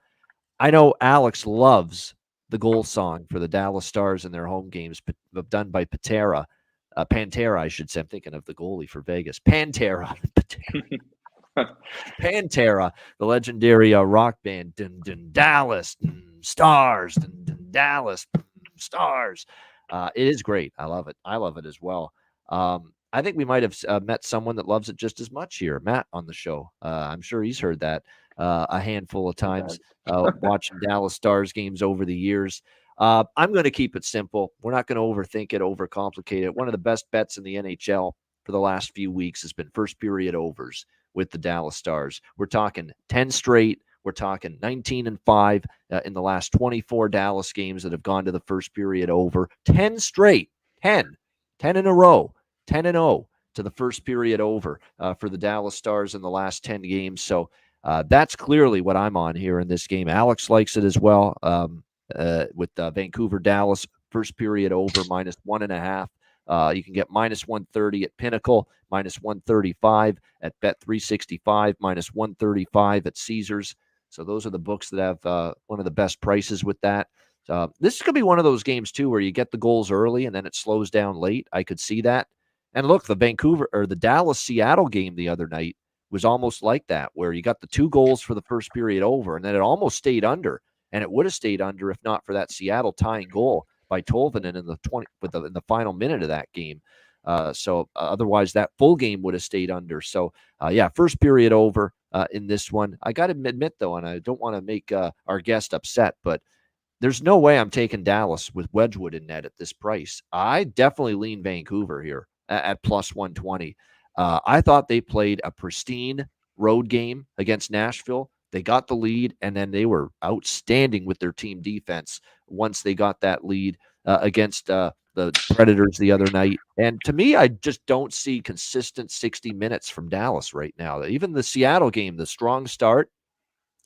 I know Alex loves the goal song for the Dallas Stars in their home games, done by Pantera, I should say. I'm thinking of the goalie for Vegas. Pantera. Pantera, the legendary rock band. Dun, dun, Dallas, dun, Stars, dun, dun, Dallas, Stars. It is great. I love it. I love it as well. I think we might have met someone that loves it just as much here, Matt, on the show. I'm sure he's heard that a handful of times watching Dallas Stars games over the years. I'm going to keep it simple. We're not going to overthink it, overcomplicate it. One of the best bets in the NHL for the last few weeks has been first period overs with the Dallas Stars. We're talking 10 straight. We're talking 19-5 in the last 24 Dallas games that have gone to the first period over. 10 straight, 10 in a row, 10-0 to the first period over for the Dallas Stars in the last 10 games. So that's clearly what I'm on here in this game. Alex likes it as well with Vancouver Dallas first period over minus 1.5. You can get minus 130 at Pinnacle, minus 135 at Bet365, minus 135 at Caesars. So those are the books that have one of the best prices with that. This could be one of those games, too, where you get the goals early and then it slows down late. I could see that. And look, the Dallas-Seattle game the other night was almost like that, where you got the 2 goals for the first period over, and then it almost stayed under. And it would have stayed under if not for that Seattle tying goal by Tolvanen in the final minute of that game. So otherwise, that full game would have stayed under. So, yeah, first period over in this one. I got to admit, though, and I don't want to make our guest upset, but there's no way I'm taking Dallas with Wedgwood in net at this price. I definitely lean Vancouver here at plus 120. I thought they played a pristine road game against Nashville. They got the lead, and then they were outstanding with their team defense once they got that lead against the Predators the other night. And to me, I just don't see consistent 60 minutes from Dallas right now. Even the Seattle game, the strong start,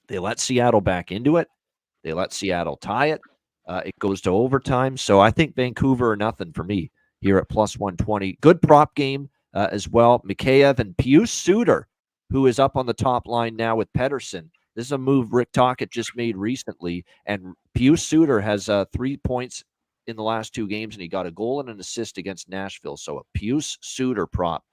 they let Seattle back into it. They let Seattle tie it. It goes to overtime. So I think Vancouver are nothing for me here at plus 120. Good prop game as well. Mikheyev and Pius Suter, who is up on the top line now with Pettersson. This is a move Rick Tocchet just made recently. And Pius Suter has 3 points in the last 2 games, and he got a goal and an assist against Nashville. So a Pius Suter prop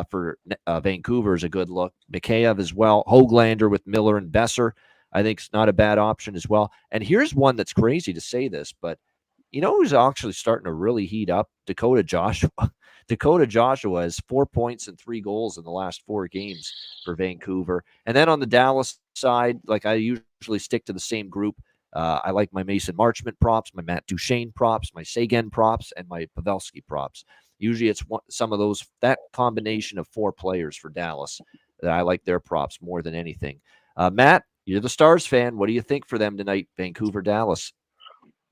for Vancouver is a good look. Mikheyev as well. Höglander with Miller and Besser, I think it's not a bad option as well. And here's one that's crazy to say this, but you know who's actually starting to really heat up? Dakota Joshua. Dakota Joshua has 4 points and 3 goals in the last 4 games for Vancouver. And then on the Dallas side, like I usually stick to the same group. I like my Mason Marchment props, my Matt Duchene props, my Seguin props, and my Pavelski props. Usually it's some of those, that combination of 4 players for Dallas that I like their props more than anything. Matt, you're the Stars fan. What do you think for them tonight, Vancouver, Dallas?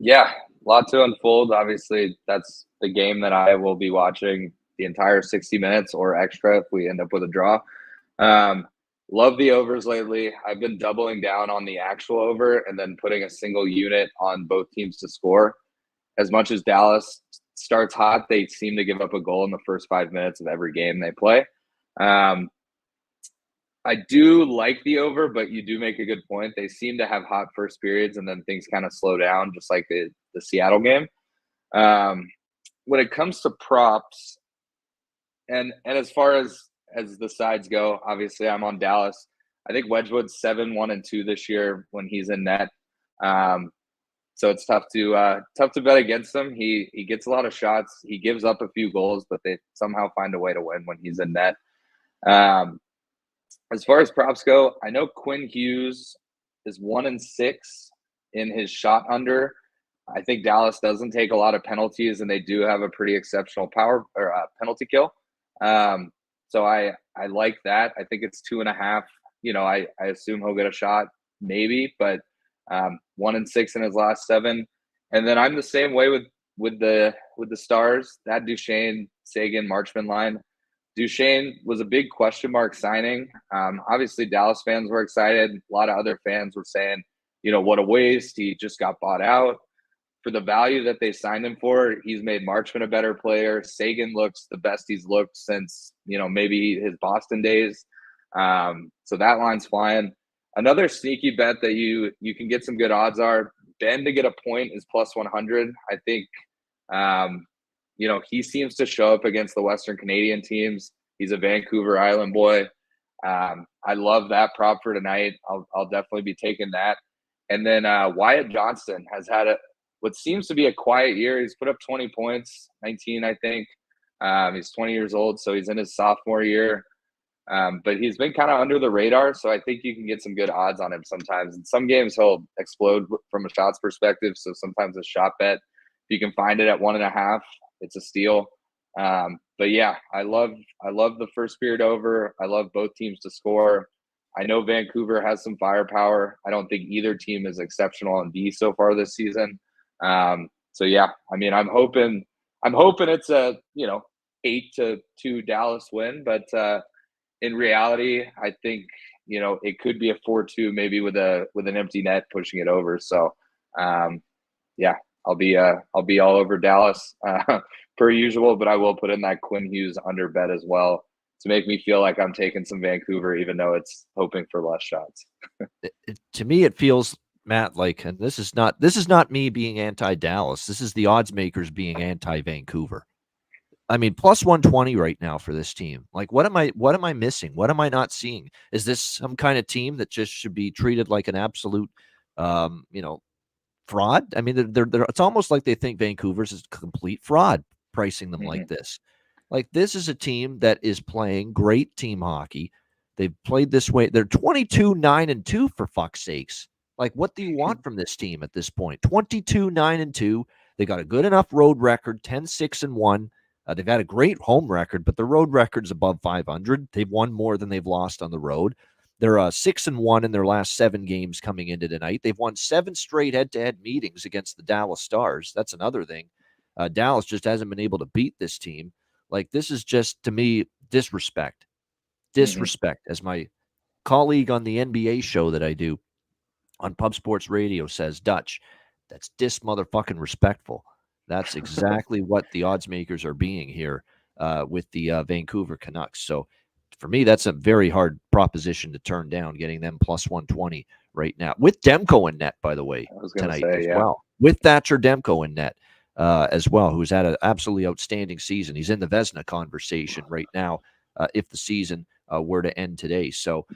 Yeah, a lot to unfold. Obviously, that's the game that I will be watching the entire 60 minutes or extra if we end up with a draw. Love the overs lately. I've been doubling down on the actual over and then putting a single unit on both teams to score. As much as Dallas starts hot, they seem to give up a goal in the first 5 minutes of every game they play. I do like the over, but you do make a good point. They seem to have hot first periods and then things kind of slow down, just like the Seattle game. When it comes to props, and as far as the sides go, obviously I'm on Dallas. I think Wedgwood's 7-1-2 this year when he's in net. So it's tough to bet against him. He gets a lot of shots. He gives up a few goals, but they somehow find a way to win when he's in net. As far as props go, I know Quinn Hughes is 1-6 in his shot under. I think Dallas doesn't take a lot of penalties, and they do have a pretty exceptional power or penalty kill. So I like that. I think it's 2.5. You know, I assume he'll get a shot, maybe, but 1-6 in his last 7. And then I'm the same way with the Stars. That Duchene, Seguin, Marchment line. Duchene was a big question mark signing. Obviously, Dallas fans were excited. A lot of other fans were saying, you know, what a waste. He just got bought out. For the value that they signed him for, he's made Marchment a better player. Seguin looks the best he's looked since, you know, maybe his Boston days. So that line's flying. Another sneaky bet that you can get some good odds are Ben to get a point is plus 100. I think, you know, he seems to show up against the Western Canadian teams. He's a Vancouver Island boy. I love that prop for tonight. I'll definitely be taking that. And then Wyatt Johnston has had what seems to be a quiet year. He's put up 20 points, 19, I think. He's 20 years old, so he's in his sophomore year. But he's been kind of under the radar, so I think you can get some good odds on him sometimes. In some games, he'll explode from a shots perspective, so sometimes a shot bet, if you can find it at 1.5, it's a steal. But yeah, I love the first period over. I love both teams to score. I know Vancouver has some firepower. I don't think either team is exceptional on D so far this season. So yeah, I mean, I'm hoping it's a 8-2 Dallas win, but in reality, I think it could be a 4-2 maybe with an empty net pushing it over. So yeah, I'll be all over Dallas per usual, but I will put in that Quinn Hughes under bet as well to make me feel like I'm taking some Vancouver, even though it's hoping for less shots. To me, it feels, Matt, like, and this is not me being anti-Dallas. This is the odds makers being anti-Vancouver. I mean, plus 120 right now for this team. Like, what am I missing? What am I not seeing? Is this some kind of team that just should be treated like an absolute, fraud? I mean, they're it's almost like they think Vancouver's is complete fraud pricing them like this. Like, this is a team that is playing great team hockey. They've played this way. They're 22-9-2 for fuck's sakes. Like, what do you want from this team at this point? 22-9-2. They got a good enough road record, 10-6-1. They've had a great home record, but the road record's above 500. They've won more than they've lost on the road. They're 6-1 in their last 7 games coming into tonight. They've won 7 straight head-to-head meetings against the Dallas Stars. That's another thing. Dallas just hasn't been able to beat this team. Like, this is just, to me, disrespect. Disrespect. As my colleague on the NBA show that I do on Pub Sports Radio says, Dutch, that's dis-motherfucking respectful. That's exactly what the odds makers are being here with the Vancouver Canucks. So for me, that's a very hard proposition to turn down, getting them plus 120 right now. With Demko in net, by the way, tonight as well. With Thatcher Demko in net as well, who's had an absolutely outstanding season. He's in the Vezina conversation right now if the season were to end today. So,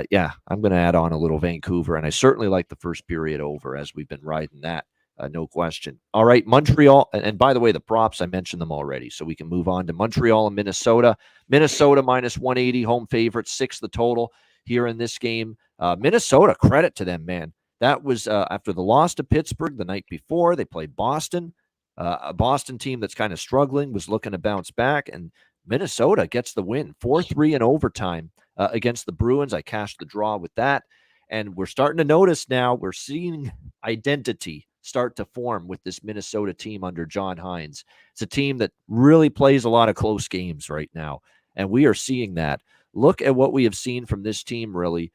yeah, I'm going to add on a little Vancouver, and I certainly like the first period over as we've been riding that. No question. All right, Montreal. And by the way, the props, I mentioned them already, so we can move on to Montreal and Minnesota. Minnesota minus 180, home favorite, 6 the total here in this game. Minnesota, credit to them, man. That was after the loss to Pittsburgh the night before. They played Boston, a Boston team that's kind of struggling, was looking to bounce back, and Minnesota gets the win, 4-3 in overtime against the Bruins. I cashed the draw with that. And we're starting to notice now, we're seeing identity start to form with this Minnesota team under John Hines. It's a team that really plays a lot of close games right now, and we are seeing that. Look at what we have seen from this team, really,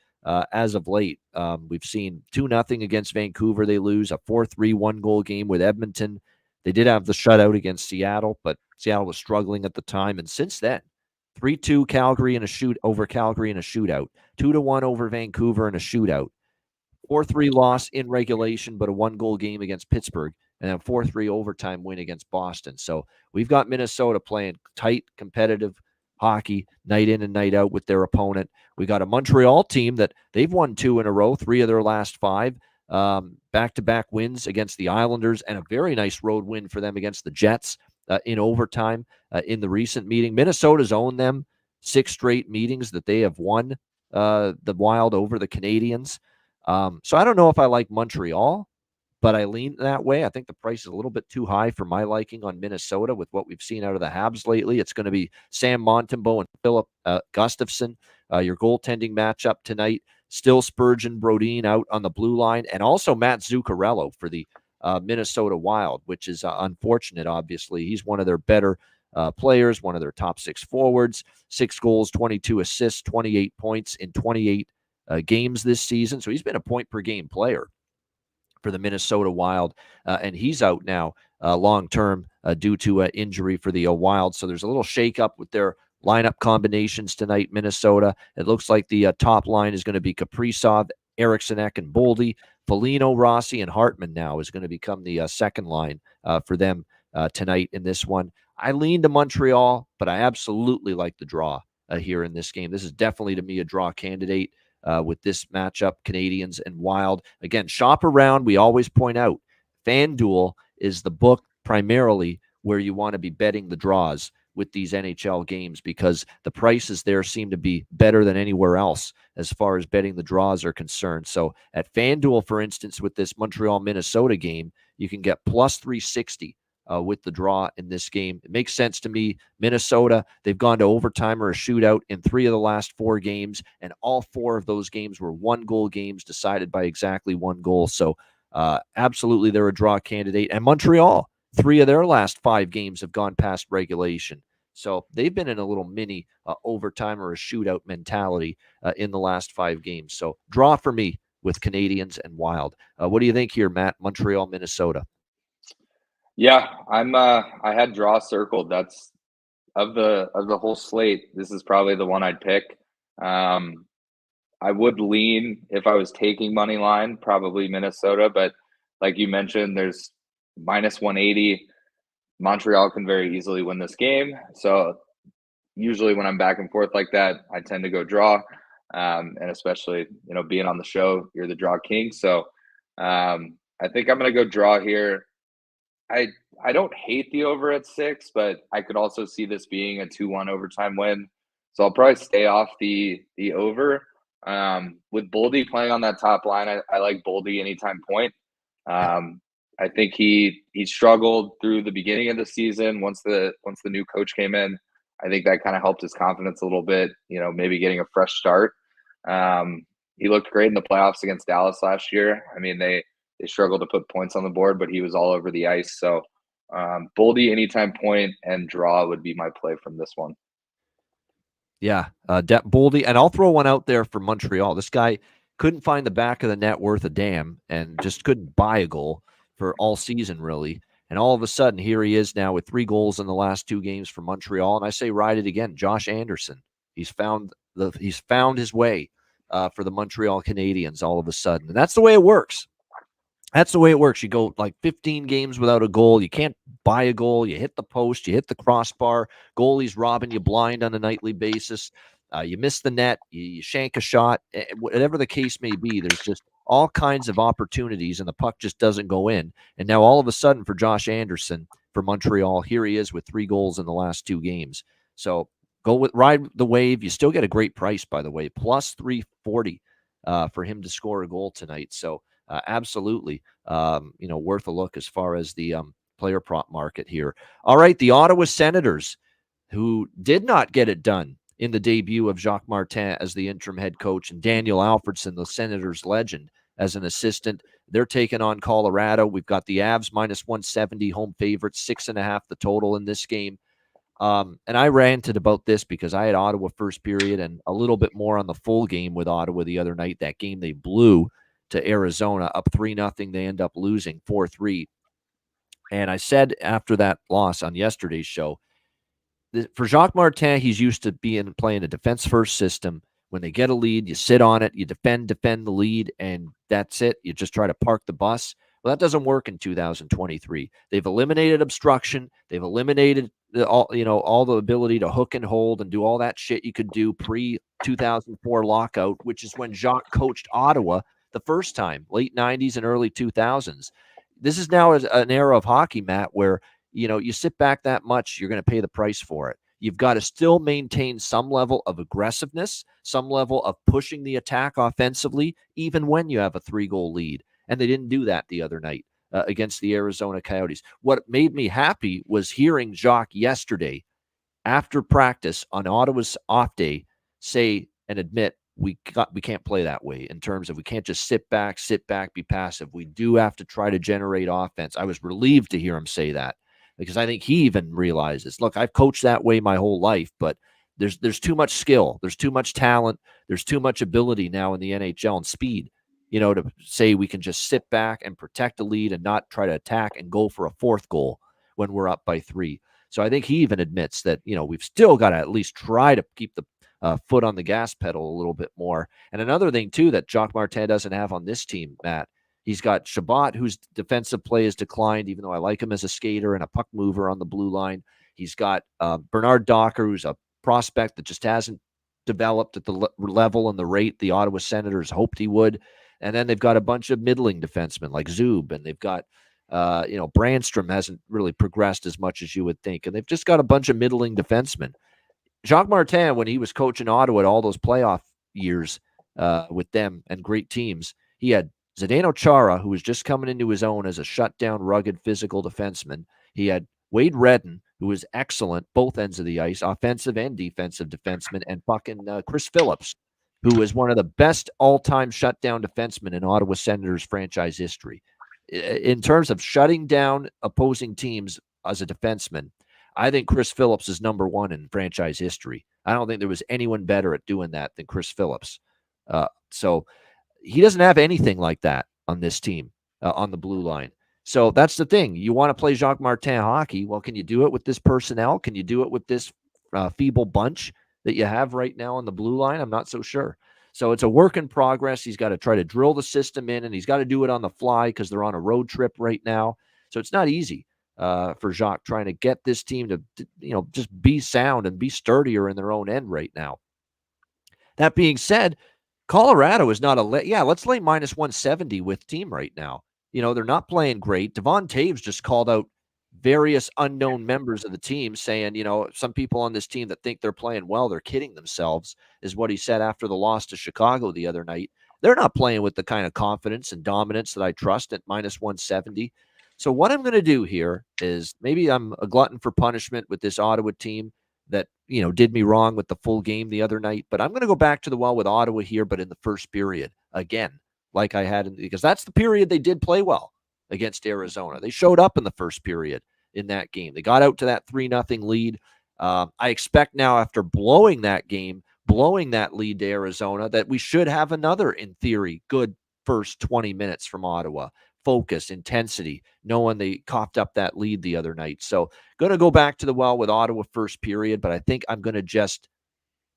as of late. We've seen 2-0 against Vancouver. They lose a 4-3 one-goal game with Edmonton. They did have the shutout against Seattle, but Seattle was struggling at the time. And since then, 3-2 Calgary in a over Calgary in a shootout, 2-1 over Vancouver in a shootout, 4-3 loss in regulation, but a one-goal game against Pittsburgh, and then 4-3 overtime win against Boston. So we've got Minnesota playing tight, competitive hockey night in and night out with their opponent. We got a Montreal team that they've won 2 in a row, 3 of their last 5. Back-to-back wins against the Islanders, and a very nice road win for them against the Jets in overtime in the recent meeting. Minnesota's owned them 6 straight meetings that they have won the Wild over the Canadians. So I don't know if I like Montreal, but I lean that way. I think the price is a little bit too high for my liking on Minnesota with what we've seen out of the Habs lately. It's going to be Sam Montembeault and Philip Gustafsson, your goaltending matchup tonight. Still Spurgeon Brodin out on the blue line, and also Matt Zuccarello for the Minnesota Wild, which is unfortunate, obviously. He's one of their better players, one of their top 6 forwards, 6 goals, 22 assists, 28 points in 28 games this season. So he's been a point-per-game player for the Minnesota Wild, and he's out now long-term due to injury for the Wild. So there's a little shake-up with their lineup combinations tonight, Minnesota. It looks like the top line is going to be Kaprizov, Eriksson Ek, and Boldy. Foligno, Rossi, and Hartman now is going to become the second line for them tonight in this one. I lean to Montreal, but I absolutely like the draw here in this game. This is definitely, to me, a draw candidate with this matchup, Canadians and Wild. Again, shop around. We always point out, FanDuel is the book primarily where you want to be betting the draws with these NHL games, because the prices there seem to be better than anywhere else as far as betting the draws are concerned. So at FanDuel, for instance, with this Montreal-Minnesota game, you can get plus 360 with the draw in this game. It makes sense to me. Minnesota, they've gone to overtime or a shootout in 3 of the last 4 games, and all 4 of those games were one-goal games decided by exactly 1 goal. So absolutely, they're a draw candidate. And Montreal, 3 of their last 5 games have gone past regulation. So they've been in a little mini overtime or a shootout mentality in the last 5 games. So draw for me with Canadians and Wild. What do you think here, Matt? Montreal, Minnesota. Yeah, I had draw circled. That's of the whole slate. This is probably the one I'd pick. I would lean, if I was taking money line, probably Minnesota, but like you mentioned, there's minus 180. Montreal can very easily win this game. So usually when I'm back and forth like that, I tend to go draw. And especially, being on the show, you're the draw king. So I think I'm going to go draw here. I don't hate the over at 6, but I could also see this being a 2-1 overtime win. So I'll probably stay off the over. With Boldy playing on that top line, I like Boldy anytime point. I think he struggled through the beginning of the season. Once the new coach came in, I think that kind of helped his confidence a little bit. Maybe getting a fresh start. He looked great in the playoffs against Dallas last year. I mean, they struggled to put points on the board, but he was all over the ice. So Boldy anytime point and draw would be my play from this one. Yeah, Boldy, and I'll throw one out there for Montreal. This guy couldn't find the back of the net worth a damn and just couldn't buy a goal for all season, really. And all of a sudden, here he is now with 3 goals in the last 2 games for Montreal. And I say, ride it again, Josh Anderson. He's found his way for the Montreal Canadiens all of a sudden, and that's the way it works. That's the way it works. You go like 15 games without a goal. You can't buy a goal. You hit the post. You hit the crossbar. Goalie's robbing you blind on a nightly basis. You miss the net. You shank a shot. Whatever the case may be, there's just all kinds of opportunities, and the puck just doesn't go in. And now all of a sudden for Josh Anderson, for Montreal, here he is with 3 goals in the last 2 games. So ride the wave. You still get a great price, by the way, plus 340 for him to score a goal tonight. So absolutely, worth a look as far as the player prop market here. All right, the Ottawa Senators, who did not get it done in the debut of Jacques Martin as the interim head coach and Daniel Alfredsson, the Senators legend, as an assistant. They're taking on Colorado. We've got the Avs minus 170 home favorites, 6.5 the total in this game. And I ranted about this because I had Ottawa first period and a little bit more on the full game with Ottawa the other night. That game they blew to Arizona, up 3-0. They end up losing 4-3. And I said after that loss on yesterday's show, for Jacques Martin, he's used to playing a defense-first system. When they get a lead, you sit on it, you defend the lead, and that's it. You just try to park the bus. Well, that doesn't work in 2023. They've eliminated obstruction. They've eliminated all the ability to hook and hold and do all that shit you could do pre-2004 lockout, which is when Jacques coached Ottawa the first time, late 90s and early 2000s. This is now an era of hockey, Matt, where you sit back that much, you're going to pay the price for it. You've got to still maintain some level of aggressiveness, some level of pushing the attack offensively, even when you have a 3-goal lead. And they didn't do that the other night against the Arizona Coyotes. What made me happy was hearing Jacques yesterday after practice on Ottawa's off day say and admit we can't play that way in terms of we can't just sit back, be passive. We do have to try to generate offense. I was relieved to hear him say that because I think he even realizes, look, I've coached that way my whole life, but there's too much skill. There's too much talent. There's too much ability now in the NHL and speed, to say we can just sit back and protect the lead and not try to attack and go for a 4th goal when we're up by 3. So I think he even admits that, we've still got to at least try to keep the foot on the gas pedal a little bit more. And another thing, too, that Jacques Martin doesn't have on this team, Matt, he's got Shabbat, whose defensive play has declined, even though I like him as a skater and a puck mover on the blue line. He's got Bernard Docker, who's a prospect that just hasn't developed at the level and the rate the Ottawa Senators hoped he would. And then they've got a bunch of middling defensemen like Zub, and they've got, Brandstrom hasn't really progressed as much as you would think. And they've just got a bunch of middling defensemen. Jacques Martin, when he was coaching Ottawa at all those playoff years with them and great teams, he had Zdeno Chara, who was just coming into his own as a shutdown, rugged, physical defenseman. He had Wade Redden, who was excellent, both ends of the ice, offensive and defensive defenseman, and fucking Chris Phillips, who was one of the best all-time shutdown defensemen in Ottawa Senators franchise history. In terms of shutting down opposing teams as a defenseman, I think Chris Phillips is number 1 in franchise history. I don't think there was anyone better at doing that than Chris Phillips. So he doesn't have anything like that on this team, on the blue line. So that's the thing. You want to play Jacques Martin hockey. Well, can you do it with this personnel? Can you do it with this feeble bunch that you have right now on the blue line? I'm not so sure. So it's a work in progress. He's got to try to drill the system in, and he's got to do it on the fly because they're on a road trip right now. So it's not easy for Jacques trying to get this team to just be sound and be sturdier in their own end right now. That being said, Colorado is not let's lay minus 170 with team right now. They're not playing great. Devon Taves just called out various unknown members of the team saying, some people on this team that think they're playing well, they're kidding themselves, is what he said after the loss to Chicago the other night. They're not playing with the kind of confidence and dominance that I trust at minus 170. So what I'm going to do here is, maybe I'm a glutton for punishment with this Ottawa team that, did me wrong with the full game the other night, but I'm going to go back to the well with Ottawa here, but in the first period again, like I had, because that's the period they did play well against Arizona. They showed up in the first period in that game. They got out to that 3-0 lead. I expect now, after blowing that lead to Arizona, that we should have another, in theory, good first 20 minutes from Ottawa. Focus, intensity, knowing they coughed up that lead the other night. So going to go back to the well with Ottawa first period, but I think I'm going to just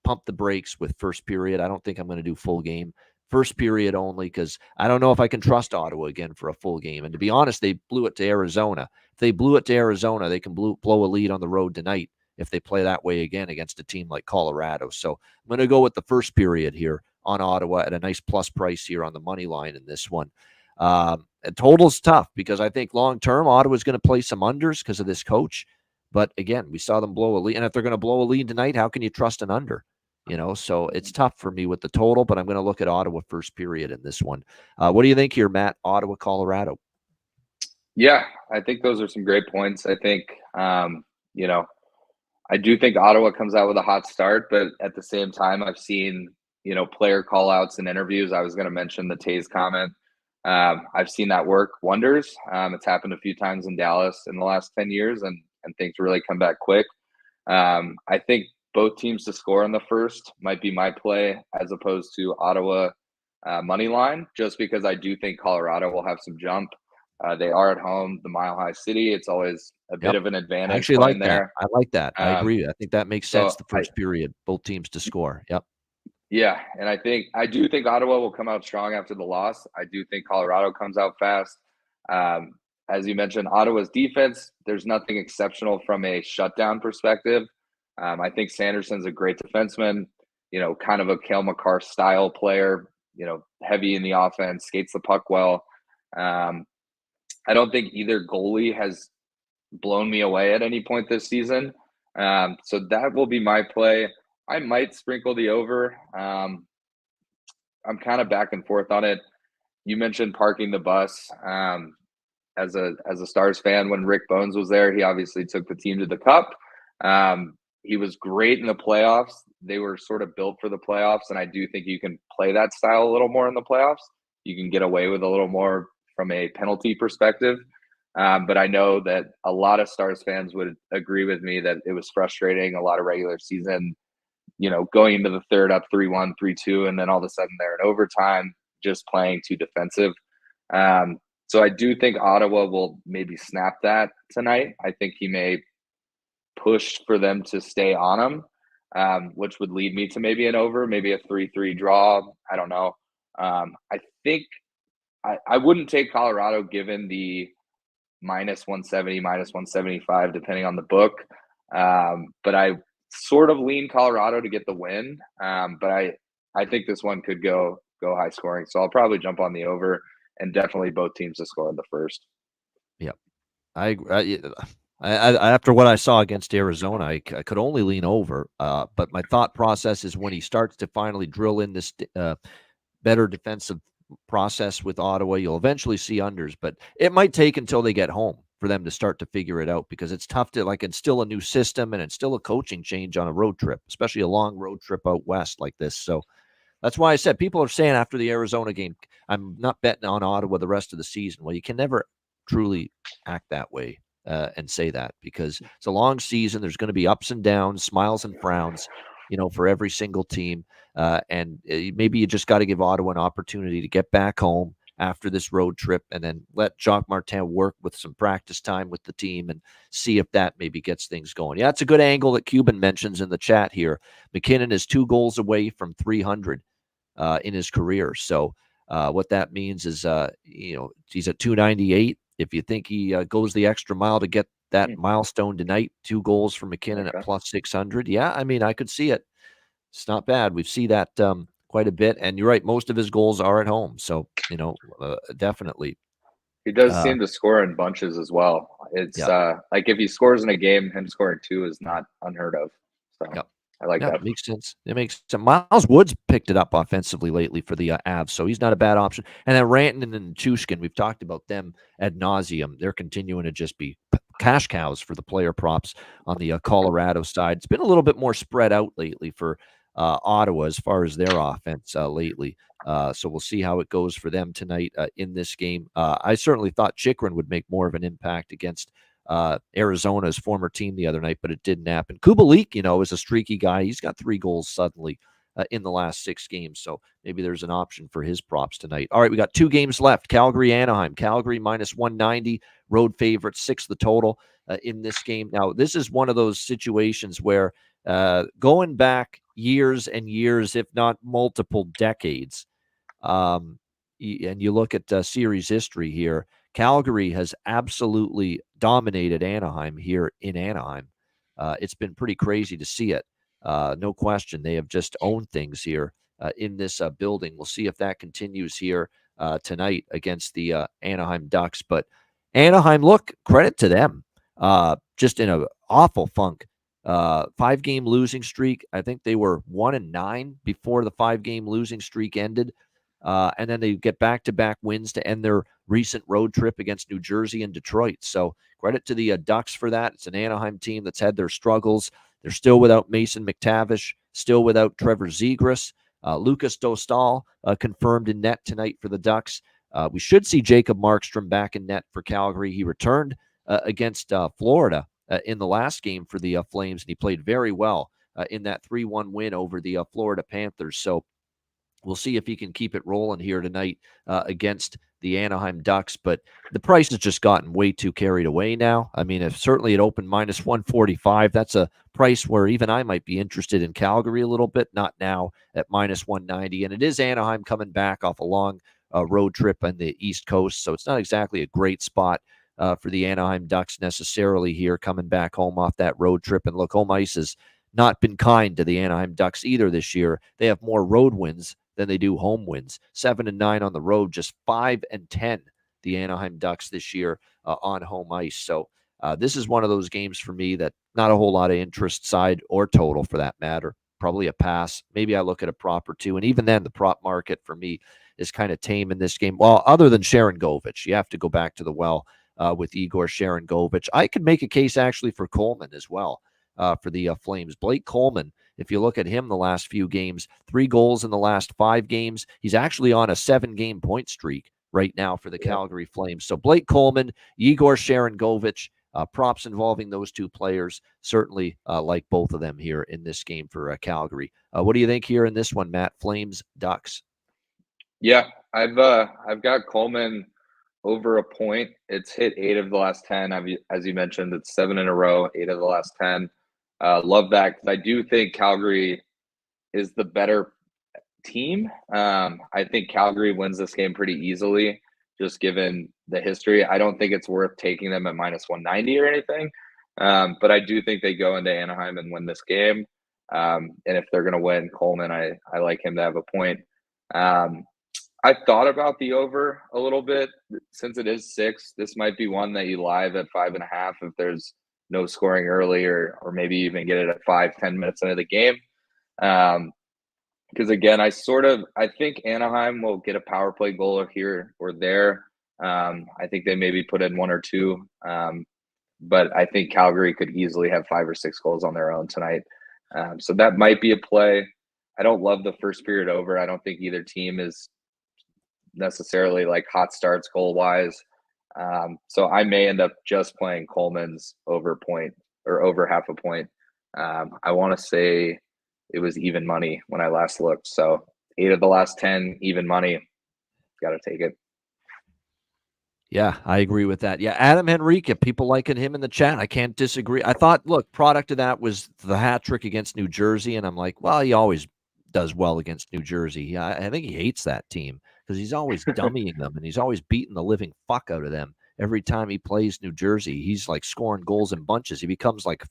pump the brakes with first period. I don't think I'm going to do full game. First period only, because I don't know if I can trust Ottawa again for a full game. And to be honest, they blew it to Arizona. If they blew it to Arizona, they can blow a lead on the road tonight if they play that way again against a team like Colorado. So I'm going to go with the first period here on Ottawa at a nice plus price here on the money line in this one. Total's tough, because I think long-term Ottawa's going to play some unders because of this coach. But again, we saw them blow a lead. And if they're going to blow a lead tonight, how can you trust an under? So it's tough for me with the total, but I'm going to look at Ottawa first period in this one. What do you think here, Matt? Ottawa, Colorado. Yeah, I think those are some great points. I think, I do think Ottawa comes out with a hot start, but at the same time, I've seen, player call outs and interviews. I was going to mention the Tays comment. I've seen that work wonders. It's happened a few times in Dallas in the last 10 years, and things really come back quick. I think both teams to score in the first might be my play, as opposed to Ottawa money line, just because I do think Colorado will have some jump. They are at home, the Mile High City. It's always a bit of an advantage. I actually like there. that. I like that. I agree. I think that makes sense. The first period, both teams to score. Yep. Yeah, and I do think Ottawa will come out strong after the loss. I do think Colorado comes out fast. As you mentioned, Ottawa's defense, there's nothing exceptional from a shutdown perspective. I think Sanderson's a great defenseman, kind of a Cale Makar style player, heavy in the offense, skates the puck well. I don't think either goalie has blown me away at any point this season. So that will be my play. I might sprinkle the over. I'm kind of back and forth on it. You mentioned parking the bus. As a Stars fan, when Rick Bones was there, he obviously took the team to the Cup. He was great in the playoffs. They were sort of built for the playoffs, and I do think you can play that style a little more in the playoffs. You can get away with a little more from a penalty perspective. But I know that a lot of Stars fans would agree with me that it was frustrating, a lot of regular season, going into the third up 3-1, 3-2, and then all of a sudden they're in overtime, just playing too defensive. So I do think Ottawa will maybe snap that tonight. I think he may push for them to stay on him, which would lead me to maybe an over, maybe a 3-3 draw. I don't know. I think I wouldn't take Colorado given the minus 170, minus 175, depending on the book. But I sort of lean Colorado to get the win. But I think this one could go high scoring. So I'll probably jump on the over, and definitely both teams to score in the first. Yep. I after what I saw against Arizona, I could only lean over. But my thought process is, when he starts to finally drill in this better defensive process with Ottawa, you'll eventually see unders, but it might take until they get home for them to start to figure it out, because it's tough to instill a new system, and it's still a coaching change on a road trip, especially a long road trip out west like this. So that's why I said, people are saying after the Arizona game, I'm not betting on Ottawa the rest of the season. Well, you can never truly act that way and say that, because it's a long season. There's going to be ups and downs, smiles and frowns, for every single team. And maybe you just got to give Ottawa an opportunity to get back home after this road trip, and then let Jacques Martin work with some practice time with the team and see if that maybe gets things going. Yeah, it's a good angle that Cuban mentions in the chat here. McKinnon is 2 goals away from 300 in his career. So what that means is, he's at 298. If you think he goes the extra mile to get that milestone tonight, 2 goals for McKinnon at plus 600. Yeah, I mean, I could see it. It's not bad. We see that quite a bit. And you're right, most of his goals are at home. So, definitely. He does seem to score in bunches as well. It's like if he scores in a game, him scoring 2 is not unheard of. So I like that. Makes sense. It makes sense. Miles Woods picked it up offensively lately for the Avs, so he's not a bad option. And then Rantanen and Chushkin, we've talked about them ad nauseum. They're continuing to just be cash cows for the player props on the Colorado side. It's been a little bit more spread out lately for Ottawa as far as their offense lately. So we'll see how it goes for them tonight in this game. I certainly thought Chychrun would make more of an impact against Arizona's former team the other night, but it didn't happen. Kubalik, is a streaky guy. He's got 3 goals suddenly in the last 6 games, so maybe there's an option for his props tonight. All right, we got 2 games left. Calgary, Anaheim. Calgary minus 190, road favorite, 6 the total in this game. Now, this is one of those situations where going back years and years, if not multiple decades, and you look at series history here, Calgary has absolutely dominated Anaheim here in Anaheim. It's been pretty crazy to see it. No question. They have just owned things here in this building. We'll see if that continues here tonight against the Anaheim Ducks. But Anaheim, look, credit to them. Just in an awful funk. 5-game losing streak. I think they were 1-9 before the 5-game losing streak ended. And then they get back-to-back wins to end their recent road trip against New Jersey and Detroit. So credit to the Ducks for that. It's an Anaheim team that's had their struggles. They're still without Mason McTavish, still without Trevor Zegras. Lucas Dostal confirmed in net tonight for the Ducks. We should see Jacob Markstrom back in net for Calgary. He returned against Florida in the last game for the Flames, and he played very well in that 3-1 win over the Florida Panthers. So we'll see if he can keep it rolling here tonight against the Anaheim Ducks. But the price has just gotten way too carried away now. I mean, if certainly it opened minus 145, that's a price where even I might be interested in Calgary a little bit, not now at minus 190. And it is Anaheim coming back off a long road trip on the East Coast. So it's not exactly a great spot for the Anaheim Ducks necessarily here coming back home off that road trip. And look, home ice has not been kind to the Anaheim Ducks either this year. They have more road wins than they do home wins. 7-9 on the road, just 5-10 the Anaheim Ducks this year on home ice. So this is one of those games for me that not a whole lot of interest, side or total for that matter. Probably a pass. Maybe I look at a prop or two. And even then, the prop market for me is kind of tame in this game. Well, other than Sharon Govich, you have to go back to the well with Igor Sharon Govich. I could make a case actually for Coleman as well for the Flames. Blake Coleman, if you look at him the last few games, 3 goals in the last 5 games. He's actually on a 7-game point streak right now for the Calgary Flames. So Blake Coleman, Igor Sharon Govich, props involving those 2 players. Certainly like both of them here in this game for Calgary. What do you think here in this one, Matt? Flames, Ducks? Yeah, I've got Coleman over a point. It's hit 8 of the last 10. As you mentioned, it's 7 in a row, 8 of the last 10. Love that because I do think Calgary is the better team. I think Calgary wins this game pretty easily, just given the history. I don't think it's worth taking them at minus 190 or anything. But I do think they go into Anaheim and win this game. And if they're going to win, Coleman, I like him to have a point. I thought about the over a little bit. Since it is 6, this might be one that you live at 5.5 if there's no scoring early, or maybe even get it at 5-10 minutes into the game. Because again, I think Anaheim will get a power play goal here or there. I think they maybe put in 1 or 2. But I think Calgary could easily have 5 or 6 goals on their own tonight. So that might be a play. I don't love the first period over. I don't think either team is necessarily like hot starts goal wise. So I may end up just playing Coleman's over point or over half a point. I want to say it was even money when I last looked. So 8 of the last 10, even money. Got to take it. Yeah, I agree with that. Yeah, Adam Henrique, people liking him in the chat. I can't disagree. I thought, look, product of that was the hat trick against New Jersey. And I'm like, well, he always does well against New Jersey. I think he hates that team because he's always dummying them and he's always beating the living fuck out of them. Every time he plays New Jersey, he's like scoring goals in bunches. He becomes like,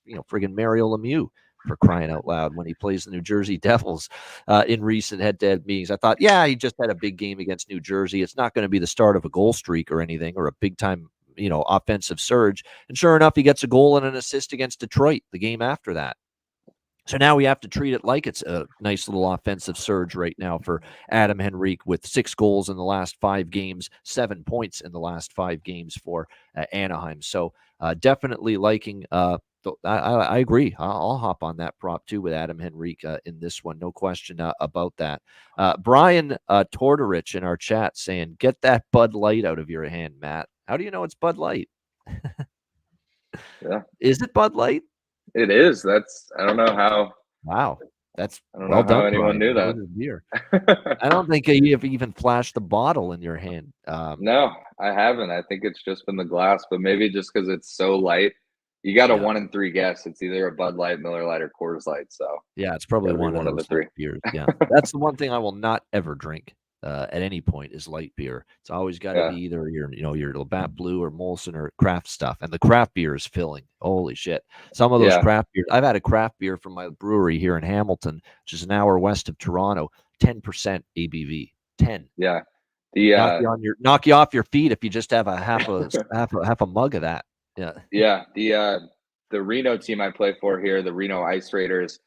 friggin' Mario Lemieux for crying out loud, when he plays the New Jersey Devils in recent head-to-head meetings. I thought, yeah, he just had a big game against New Jersey. It's not going to be the start of a goal streak or anything, or a big-time, offensive surge. And sure enough, he gets a goal and an assist against Detroit the game after that. So now we have to treat it like it's a nice little offensive surge right now for Adam Henrique, with 6 goals in the last 5 games, 7 points in the last 5 games for Anaheim. So definitely liking. I agree. I'll hop on that prop too with Adam Henrique in this one. No question about that. Brian Tortorich in our chat saying, "Get that Bud Light out of your hand, Matt." How do you know it's Bud Light? Yeah. Is it Bud Light? It is. I don't know how. Wow. That's I don't well know how done, anyone Brian. knew That was his beer. I don't think you have even flashed the bottle in your hand. No, I haven't. I think it's just been the glass, but maybe just because it's so light, you got a 1 in 3 guess. It's either a Bud Light, Miller Light, or Coors Light. So yeah, it's probably gotta be one of the 3 beers. Yeah, that's the one thing I will not ever drink at any point is light beer. It's always got to be either your Labatt Blue or Molson or craft stuff, and the craft beer is filling. Holy shit! Some of those craft beers. I've had a craft beer from my brewery here in Hamilton, which is an hour west of Toronto. 10% ABV. 10. Yeah. Knock you off your feet if you just have a half a mug of that. Yeah. Yeah. The Reno team I play for here, the Reno Ice Raiders,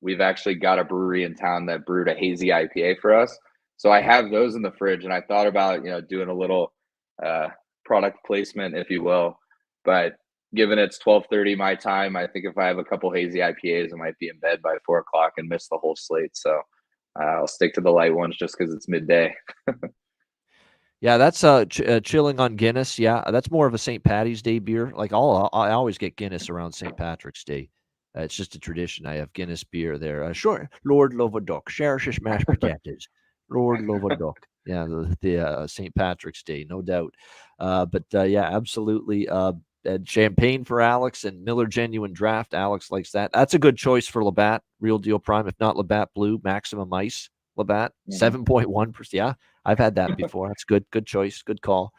we've actually got a brewery in town that brewed a hazy IPA for us. So I have those in the fridge, and I thought about, doing a little product placement, if you will. But given it's 12:30 my time, I think if I have a couple hazy IPAs, I might be in bed by 4 o'clock and miss the whole slate. So I'll stick to the light ones just because it's midday. Yeah, that's chilling on Guinness. Yeah, that's more of a St. Patty's Day beer. Like I always get Guinness around St. Patrick's Day. It's just a tradition. I have Guinness beer there. Sure, Lord love a duck. Cherishes mashed potatoes. Lord love a duck. Yeah, the St. Patrick's Day, no doubt. But yeah, absolutely. And champagne for Alex and Miller Genuine Draft. Alex likes that. That's a good choice for Labatt. Real Deal Prime, if not Labatt Blue, Maximum Ice. Labatt, 7.1%. Yeah, I've had that before. That's good. Good choice. Good call.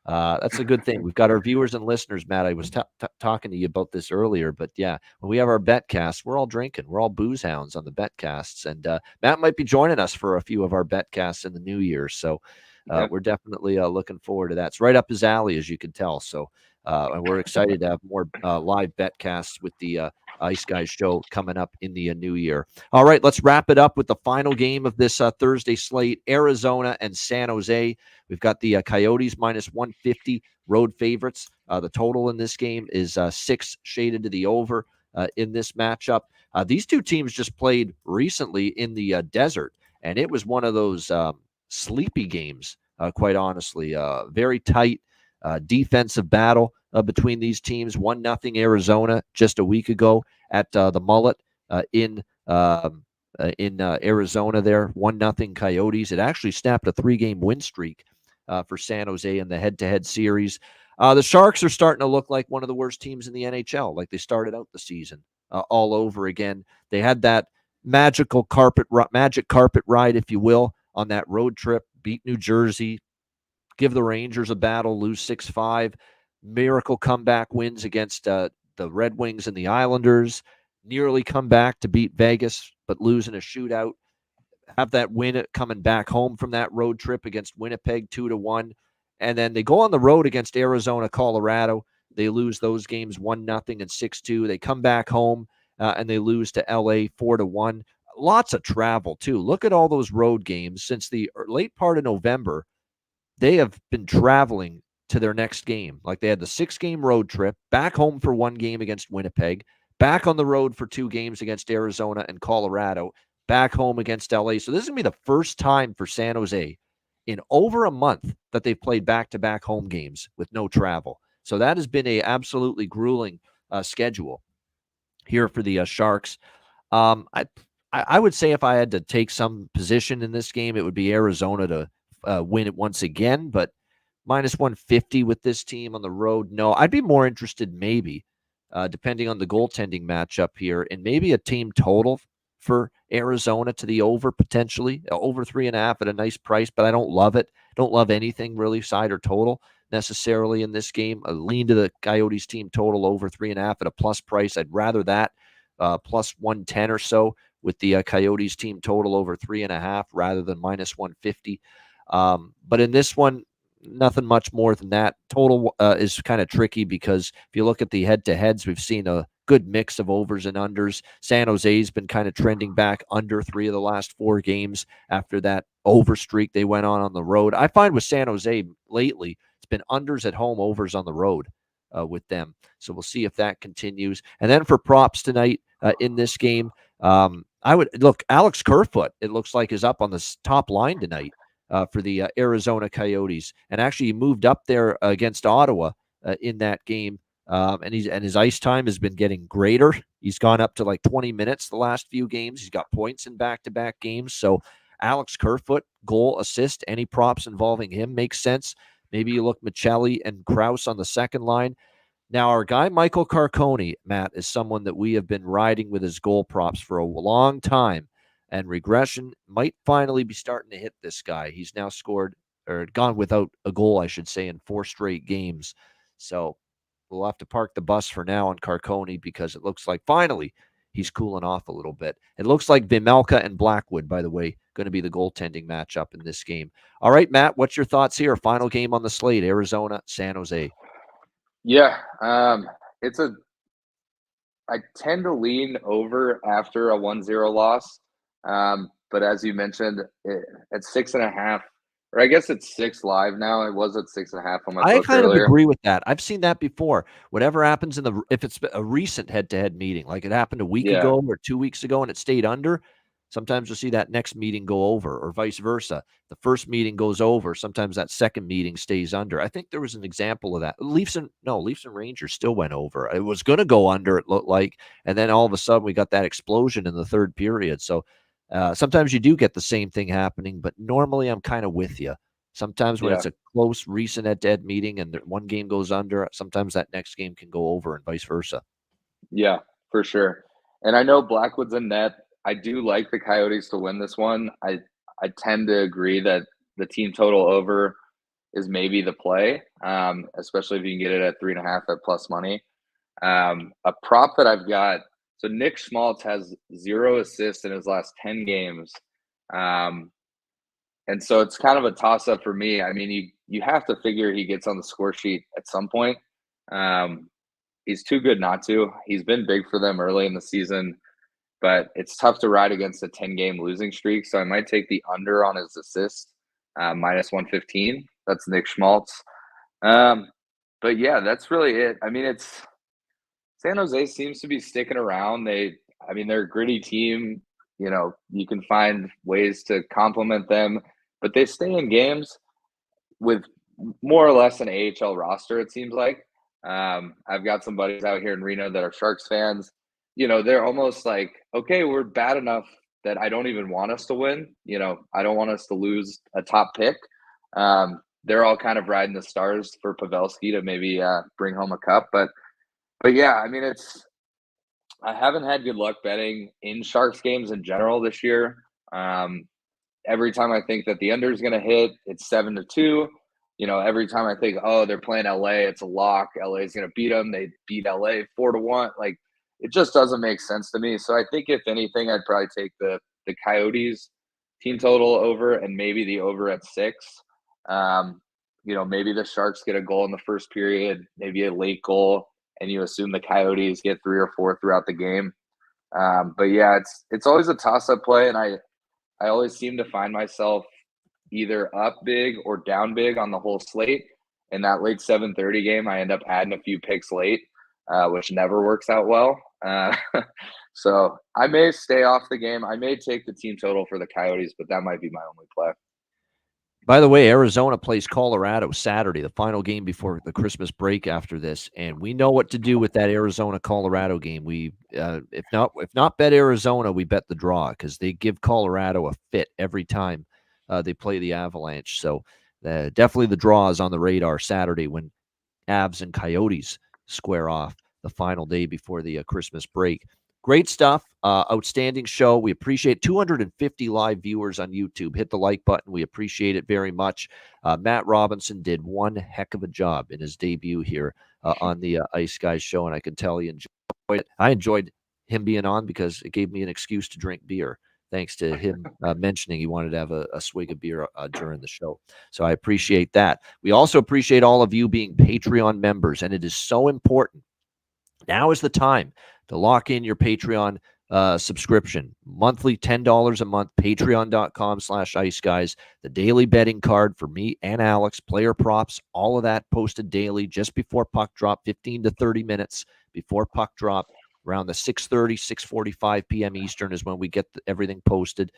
That's a good thing. We've got our viewers and listeners, Matt. I was talking to you about this earlier, but yeah, when we have our betcasts, we're all drinking. We're all booze hounds on the betcasts, and Matt might be joining us for a few of our betcasts in the new year. So we're definitely looking forward to that. It's right up his alley, as you can tell. So and we're excited to have more live betcasts with the Ice Guys show coming up in the new year. All right, let's wrap it up with the final game of this Thursday slate, Arizona and San Jose. We've got the Coyotes minus 150 road favorites. The total in this game is 6 shaded to the over in this matchup. These two teams just played recently in the desert, and it was one of those sleepy games, quite honestly. Very tight defensive battle between these teams. 1-0 Arizona just a week ago at the Mullet in Arizona there. 1-0 Coyotes. It actually snapped a 3-game win streak for San Jose in the head-to-head series. The Sharks are starting to look like one of the worst teams in the NHL, like they started out the season all over again. They had that magic carpet ride, if you will, on that road trip, beat New Jersey, give the Rangers a battle, lose 6-5, miracle comeback wins against the Red Wings and the Islanders, nearly come back to beat Vegas, but lose in a shootout, have that win coming back home from that road trip against Winnipeg 2-1, and then they go on the road against Arizona, Colorado. They lose those games 1-0 and 6-2. They come back home and they lose to LA 4-1. Lots of travel too. Look at all those road games since the late part of November. They have been traveling to their next game. Like they had the 6-game road trip, back home for 1 game against Winnipeg, back on the road for 2 games against Arizona and Colorado, back home against LA. So this is going to be the first time for San Jose in over a month that they've played back-to-back home games with no travel. So that has been a absolutely grueling schedule here for the Sharks. I would say if I had to take some position in this game, it would be Arizona to win it once again, but minus 150 with this team on the road. No, I'd be more interested maybe, depending on the goaltending matchup here, and maybe a team total for Arizona to the over, potentially over 3.5 at a nice price, but I don't love it. Don't love anything really side or total necessarily in this game. I lean to the Coyotes team total over 3.5 at a plus price. I'd rather that plus 110 or so with the Coyotes team total over 3.5 rather than minus 150. But in this one, nothing much more than that. Total is kind of tricky because if you look at the head-to-heads, we've seen a good mix of overs and unders. San Jose's been kind of trending back under 3 of the last 4 games after that over streak they went on the road. I find with San Jose lately, it's been unders at home, overs on the road with them. So we'll see if that continues. And then for props tonight in this game, I would look Alex Kerfoot. It looks like is up on the top line tonight for the Arizona Coyotes, and actually he moved up there against Ottawa in that game. And his ice time has been getting greater. He's gone up to like 20 minutes the last few games. He's got points in back-to-back games. So Alex Kerfoot, goal, assist, any props involving him makes sense. Maybe you look Michelli and Krause on the second line. Now, our guy Michael Carcone, Matt, is someone that we have been riding with his goal props for a long time, and regression might finally be starting to hit this guy. He's now scored or gone without a goal, I should say, in 4 straight games. So we'll have to park the bus for now on Carcone because it looks like finally he's cooling off a little bit. It looks like Vimelka and Blackwood, by the way, going to be the goaltending matchup in this game. All right, Matt, what's your thoughts here? Final game on the slate, Arizona, San Jose. Yeah, I tend to lean over after a 1-0 loss. But as you mentioned, at 6.5, or I guess it's 6 live now. It was at 6.5 on my book I kind earlier. of agree with that. I've seen that before. Whatever happens if it's a recent head-to-head meeting, like it happened a week ago or 2 weeks ago and it stayed under, sometimes you'll see that next meeting go over, or vice versa. The first meeting goes over. Sometimes that second meeting stays under. I think there was an example of that. Leafs and Rangers still went over. It was going to go under, it looked like, and then all of a sudden we got that explosion in the third period. So sometimes you do get the same thing happening, but normally I'm kind of with you. Sometimes when it's a close, recent head-to-head meeting and one game goes under, sometimes that next game can go over and vice versa. Yeah, for sure. And I know Blackwood's in net. I do like the Coyotes to win this one. I tend to agree that the team total over is maybe the play, especially if you can get it at 3.5 at plus money. A prop that I've got, so Nick Schmaltz has 0 assists in his last 10 games. And so it's kind of a toss-up for me. I mean, you have to figure he gets on the score sheet at some point. He's too good not to. He's been big for them early in the season, but it's tough to ride against a 10-game losing streak. So I might take the under on his assist, minus 115. That's Nick Schmaltz. But yeah, that's really it. I mean, San Jose seems to be sticking around. They're a gritty team. You know, you can find ways to complement them, but they stay in games with more or less an AHL roster, it seems like. I've got some buddies out here in Reno that are Sharks fans. You know, they're almost like, okay, we're bad enough that I don't even want us to win. You know, I don't want us to lose a top pick. They're all kind of riding the stars for Pavelski to maybe bring home a cup. But yeah, I mean, I haven't had good luck betting in Sharks games in general this year. Every time I think that the under is going to hit, it's 7-2. You know, every time I think, oh, they're playing LA, it's a lock. LA is going to beat them. They beat LA 4-1. Like, it just doesn't make sense to me. So I think if anything, I'd probably take the Coyotes team total over and maybe the over at 6. You know, maybe the Sharks get a goal in the first period, maybe a late goal, and you assume the Coyotes get 3 or 4 throughout the game. But yeah, it's always a toss-up play, and I always seem to find myself either up big or down big on the whole slate. In that late 7:30 game, I end up adding a few picks late, which never works out well. So I may stay off the game. I may take the team total for the Coyotes, but that might be my only play. By the way, Arizona plays Colorado Saturday, the final game before the Christmas break after this, and we know what to do with that Arizona-Colorado game. We, if not bet Arizona, we bet the draw because they give Colorado a fit every time they play the Avalanche. So definitely the draw is on the radar Saturday when Avs and Coyotes square off the final day before the Christmas break. Great stuff. Outstanding show. We appreciate 250 live viewers on YouTube. Hit the like button. We appreciate it very much. Matt Robinson did one heck of a job in his debut here on the Ice Guys show, and I can tell you enjoyed it. I enjoyed him being on because it gave me an excuse to drink beer. Thanks to him mentioning he wanted to have a swig of beer during the show. So I appreciate that. We also appreciate all of you being Patreon members, and it is so important. Now is the time to lock in your Patreon subscription. Monthly, $10 a month, patreon.com/iceguys. The daily betting card for me and Alex, player props, all of that posted daily just before puck drop, 15 to 30 minutes before puck drop. Around the 6:30, 6:45 p.m. Eastern is when we get everything posted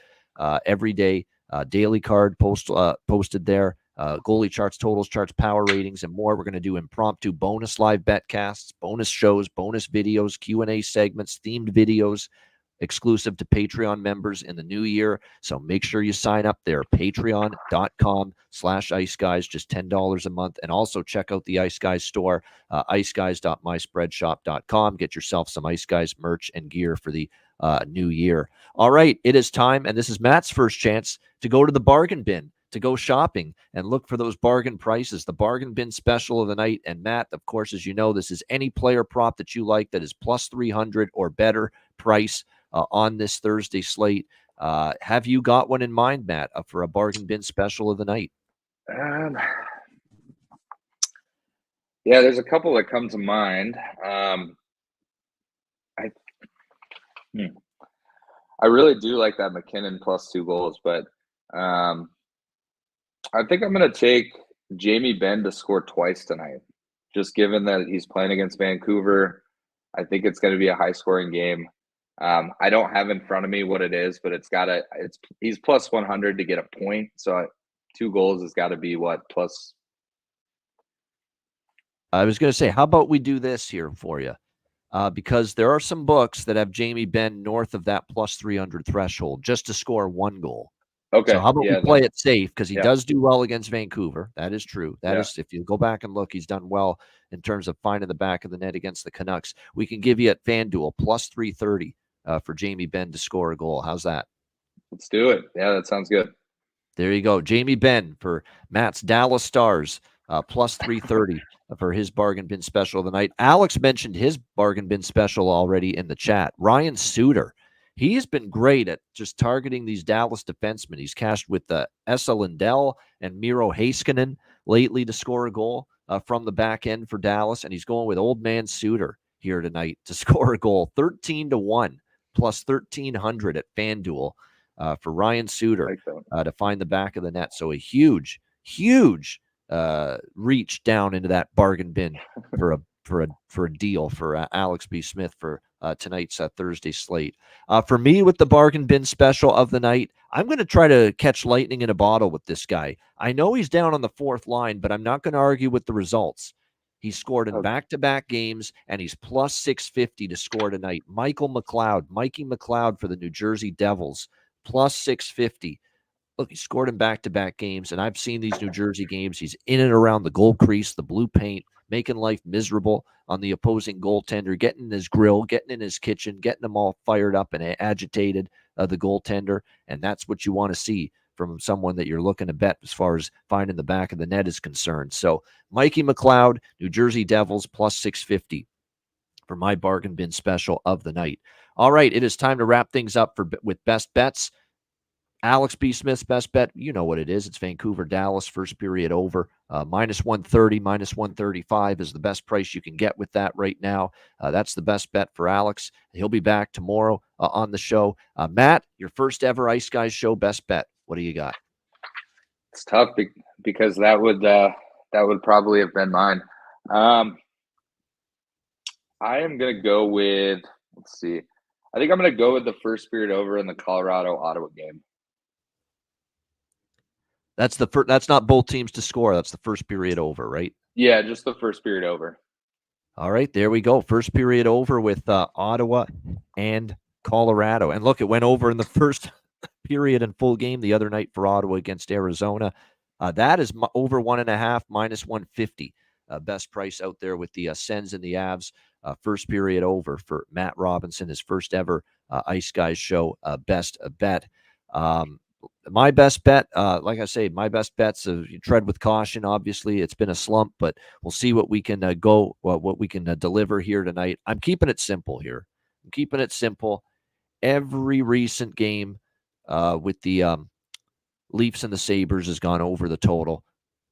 every day. Daily card posted there. Goalie charts, totals charts, power ratings, and more. We're going to do impromptu bonus live betcasts, bonus shows, bonus videos, Q&A segments, themed videos, exclusive to Patreon members in the new year. So make sure you sign up there, patreon.com/iceguys, just $10 a month. And also check out the Ice Guys store, iceguys.myspreadshop.com. Get yourself some Ice Guys merch and gear for the new year. All right, it is time, and this is Matt's first chance to go to the bargain bin, to go shopping and look for those bargain prices, the bargain bin special of the night. And Matt, of course, as you know, this is any player prop that you like that is plus 300 or better price on this Thursday slate. Have you got one in mind, Matt, for a bargain bin special of the night? Yeah, there's a couple that come to mind. I really do like that McKinnon plus 2 goals, but I think I'm going to take Jamie Benn to score twice tonight. Just given that he's playing against Vancouver, I think it's going to be a high-scoring game. I don't have in front of me what it is, but he's plus 100 to get a point. So 2 goals has got to be what, plus? I was going to say, how about we do this here for you? Because there are some books that have Jamie Benn north of that plus 300 threshold just to score 1 goal. Okay. So how about we play it safe, because he does do well against Vancouver. That is true. That is, if you go back and look, he's done well in terms of finding the back of the net against the Canucks. We can give you at FanDuel plus 330 for Jamie Benn to score a goal. How's that? Let's do it. Yeah, that sounds good. There you go. Jamie Benn for Matt's Dallas Stars, plus 330 for his bargain bin special of the night. Alex mentioned his bargain bin special already in the chat. Ryan Suter. He's been great at just targeting these Dallas defensemen. He's cashed with Esa Lindell and Miro Heiskanen lately to score a goal from the back end for Dallas, and he's going with old man Suter here tonight to score a goal. 13-1 plus 1,300 at FanDuel for Ryan Suter to find the back of the net. So a huge reach down into that bargain bin for a deal for Alex B. Smith for tonight's Thursday slate. For me, with the bargain bin special of the night, I'm going to try to catch lightning in a bottle with this guy. I know he's down on the 4th line, but I'm not going to argue with the results. He scored in back-to-back games, and he's plus 650 to score tonight. Mikey McLeod for the New Jersey Devils, plus 650. Look, he scored in back-to-back games, and I've seen these New Jersey games. He's in and around the goal crease, the blue paint, making life miserable on the opposing goaltender, getting in his grill, getting in his kitchen, getting them all fired up and agitated, the goaltender. And that's what you want to see from someone that you're looking to bet as far as finding the back of the net is concerned. So Mikey McLeod, New Jersey Devils, plus 650 for my bargain bin special of the night. All right, it is time to wrap things up with best bets. Alex B. Smith's best bet, you know what it is. It's Vancouver, Dallas, first period over. Minus 130, minus 135 is the best price you can get with that right now. That's the best bet for Alex. He'll be back tomorrow on the show. Matt, your first ever Ice Guys show best bet. What do you got? It's tough because that would probably have been mine. I am going to go with, let's see. I think I'm going to go with the first period over in the Colorado-Ottawa game. That's not both teams to score. That's the first period over, right? Yeah, just the first period over. All right, there we go. First period over with Ottawa and Colorado. And look, it went over in the first period and full game the other night for Ottawa against Arizona. That is over 1.5, minus 150. Best price out there with the Sens and the Avs. First period over for Matt Robinson, his first ever Ice Guys show best bet. My best bet, like I say, my best bets, you tread with caution. Obviously, it's been a slump, but we'll see what we can what we can deliver here tonight. I'm keeping it simple here. I'm keeping it simple. Every recent game with the Leafs and the Sabres has gone over the total.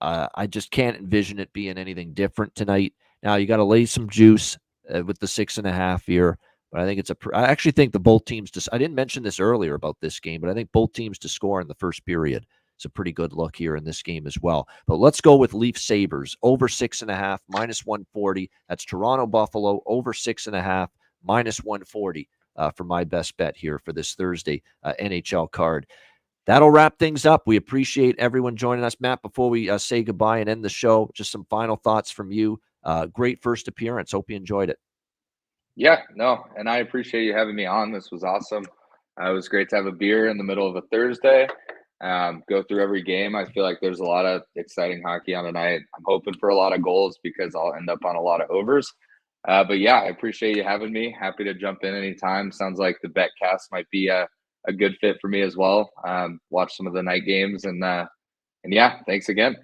I just can't envision it being anything different tonight. Now, you got to lay some juice with the 6.5 here. But I think I actually think the both teams, I didn't mention this earlier about this game, but I think both teams to score in the first period. It's a pretty good look here in this game as well. But let's go with Leafs Sabres over 6.5, -140. That's Toronto Buffalo over 6.5, -140 for my best bet here for this Thursday NHL card. That'll wrap things up. We appreciate everyone joining us. Matt, before we say goodbye and end the show, just some final thoughts from you. Great first appearance. Hope you enjoyed it. Yeah, no, and I appreciate you having me on. This was awesome. It was great to have a beer in the middle of a Thursday. Go through every game. I feel like there's a lot of exciting hockey on tonight. I'm hoping for a lot of goals because I'll end up on a lot of overs. But yeah, I appreciate you having me. Happy to jump in anytime. Sounds like the BetCast might be a good fit for me as well. Watch some of the night games and yeah, thanks again.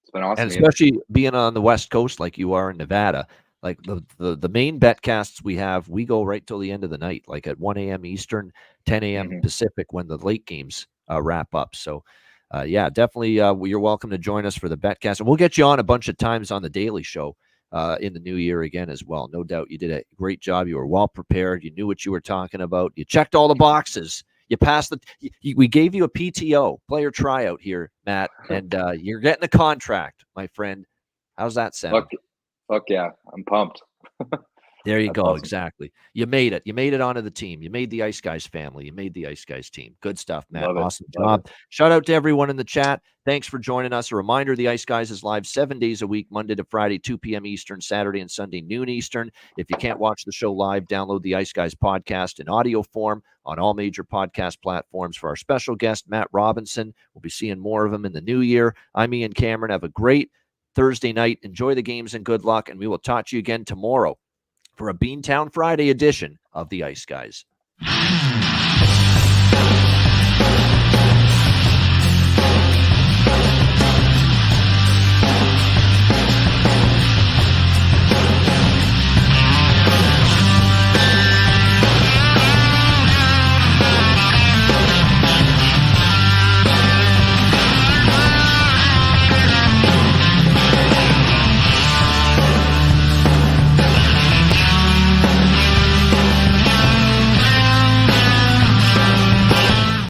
It's been awesome. And especially being on the West Coast like you are in Nevada. Like the main betcasts we have, we go right till the end of the night, like at 1 a.m. Eastern, 10 a.m. Pacific when the late games wrap up. So, yeah, definitely you're welcome to join us for the betcast. And we'll get you on a bunch of times on the Daily Show in the new year again as well. No doubt you did a great job. You were well prepared. You knew what you were talking about. You checked all the boxes. You passed we gave you a PTO, player tryout here, Matt, and you're getting a contract, my friend. How's that sound? Fuck yeah, I'm pumped. There you go. Awesome. Exactly. You made it. You made it onto the team. You made the Ice Guys family. You made the Ice Guys team. Good stuff, Matt. Awesome job. Shout out to everyone in the chat. Thanks for joining us. A reminder, the Ice Guys is live 7 days a week, Monday to Friday, 2 p.m. Eastern, Saturday and Sunday, noon Eastern. If you can't watch the show live, download the Ice Guys podcast in audio form on all major podcast platforms. For our special guest, Matt Robinson, we'll be seeing more of him in the new year. I'm Ian Cameron. Have a great Thursday night. Enjoy the games and good luck. And we will talk to you again tomorrow for a Beantown Friday edition of the Ice Guys.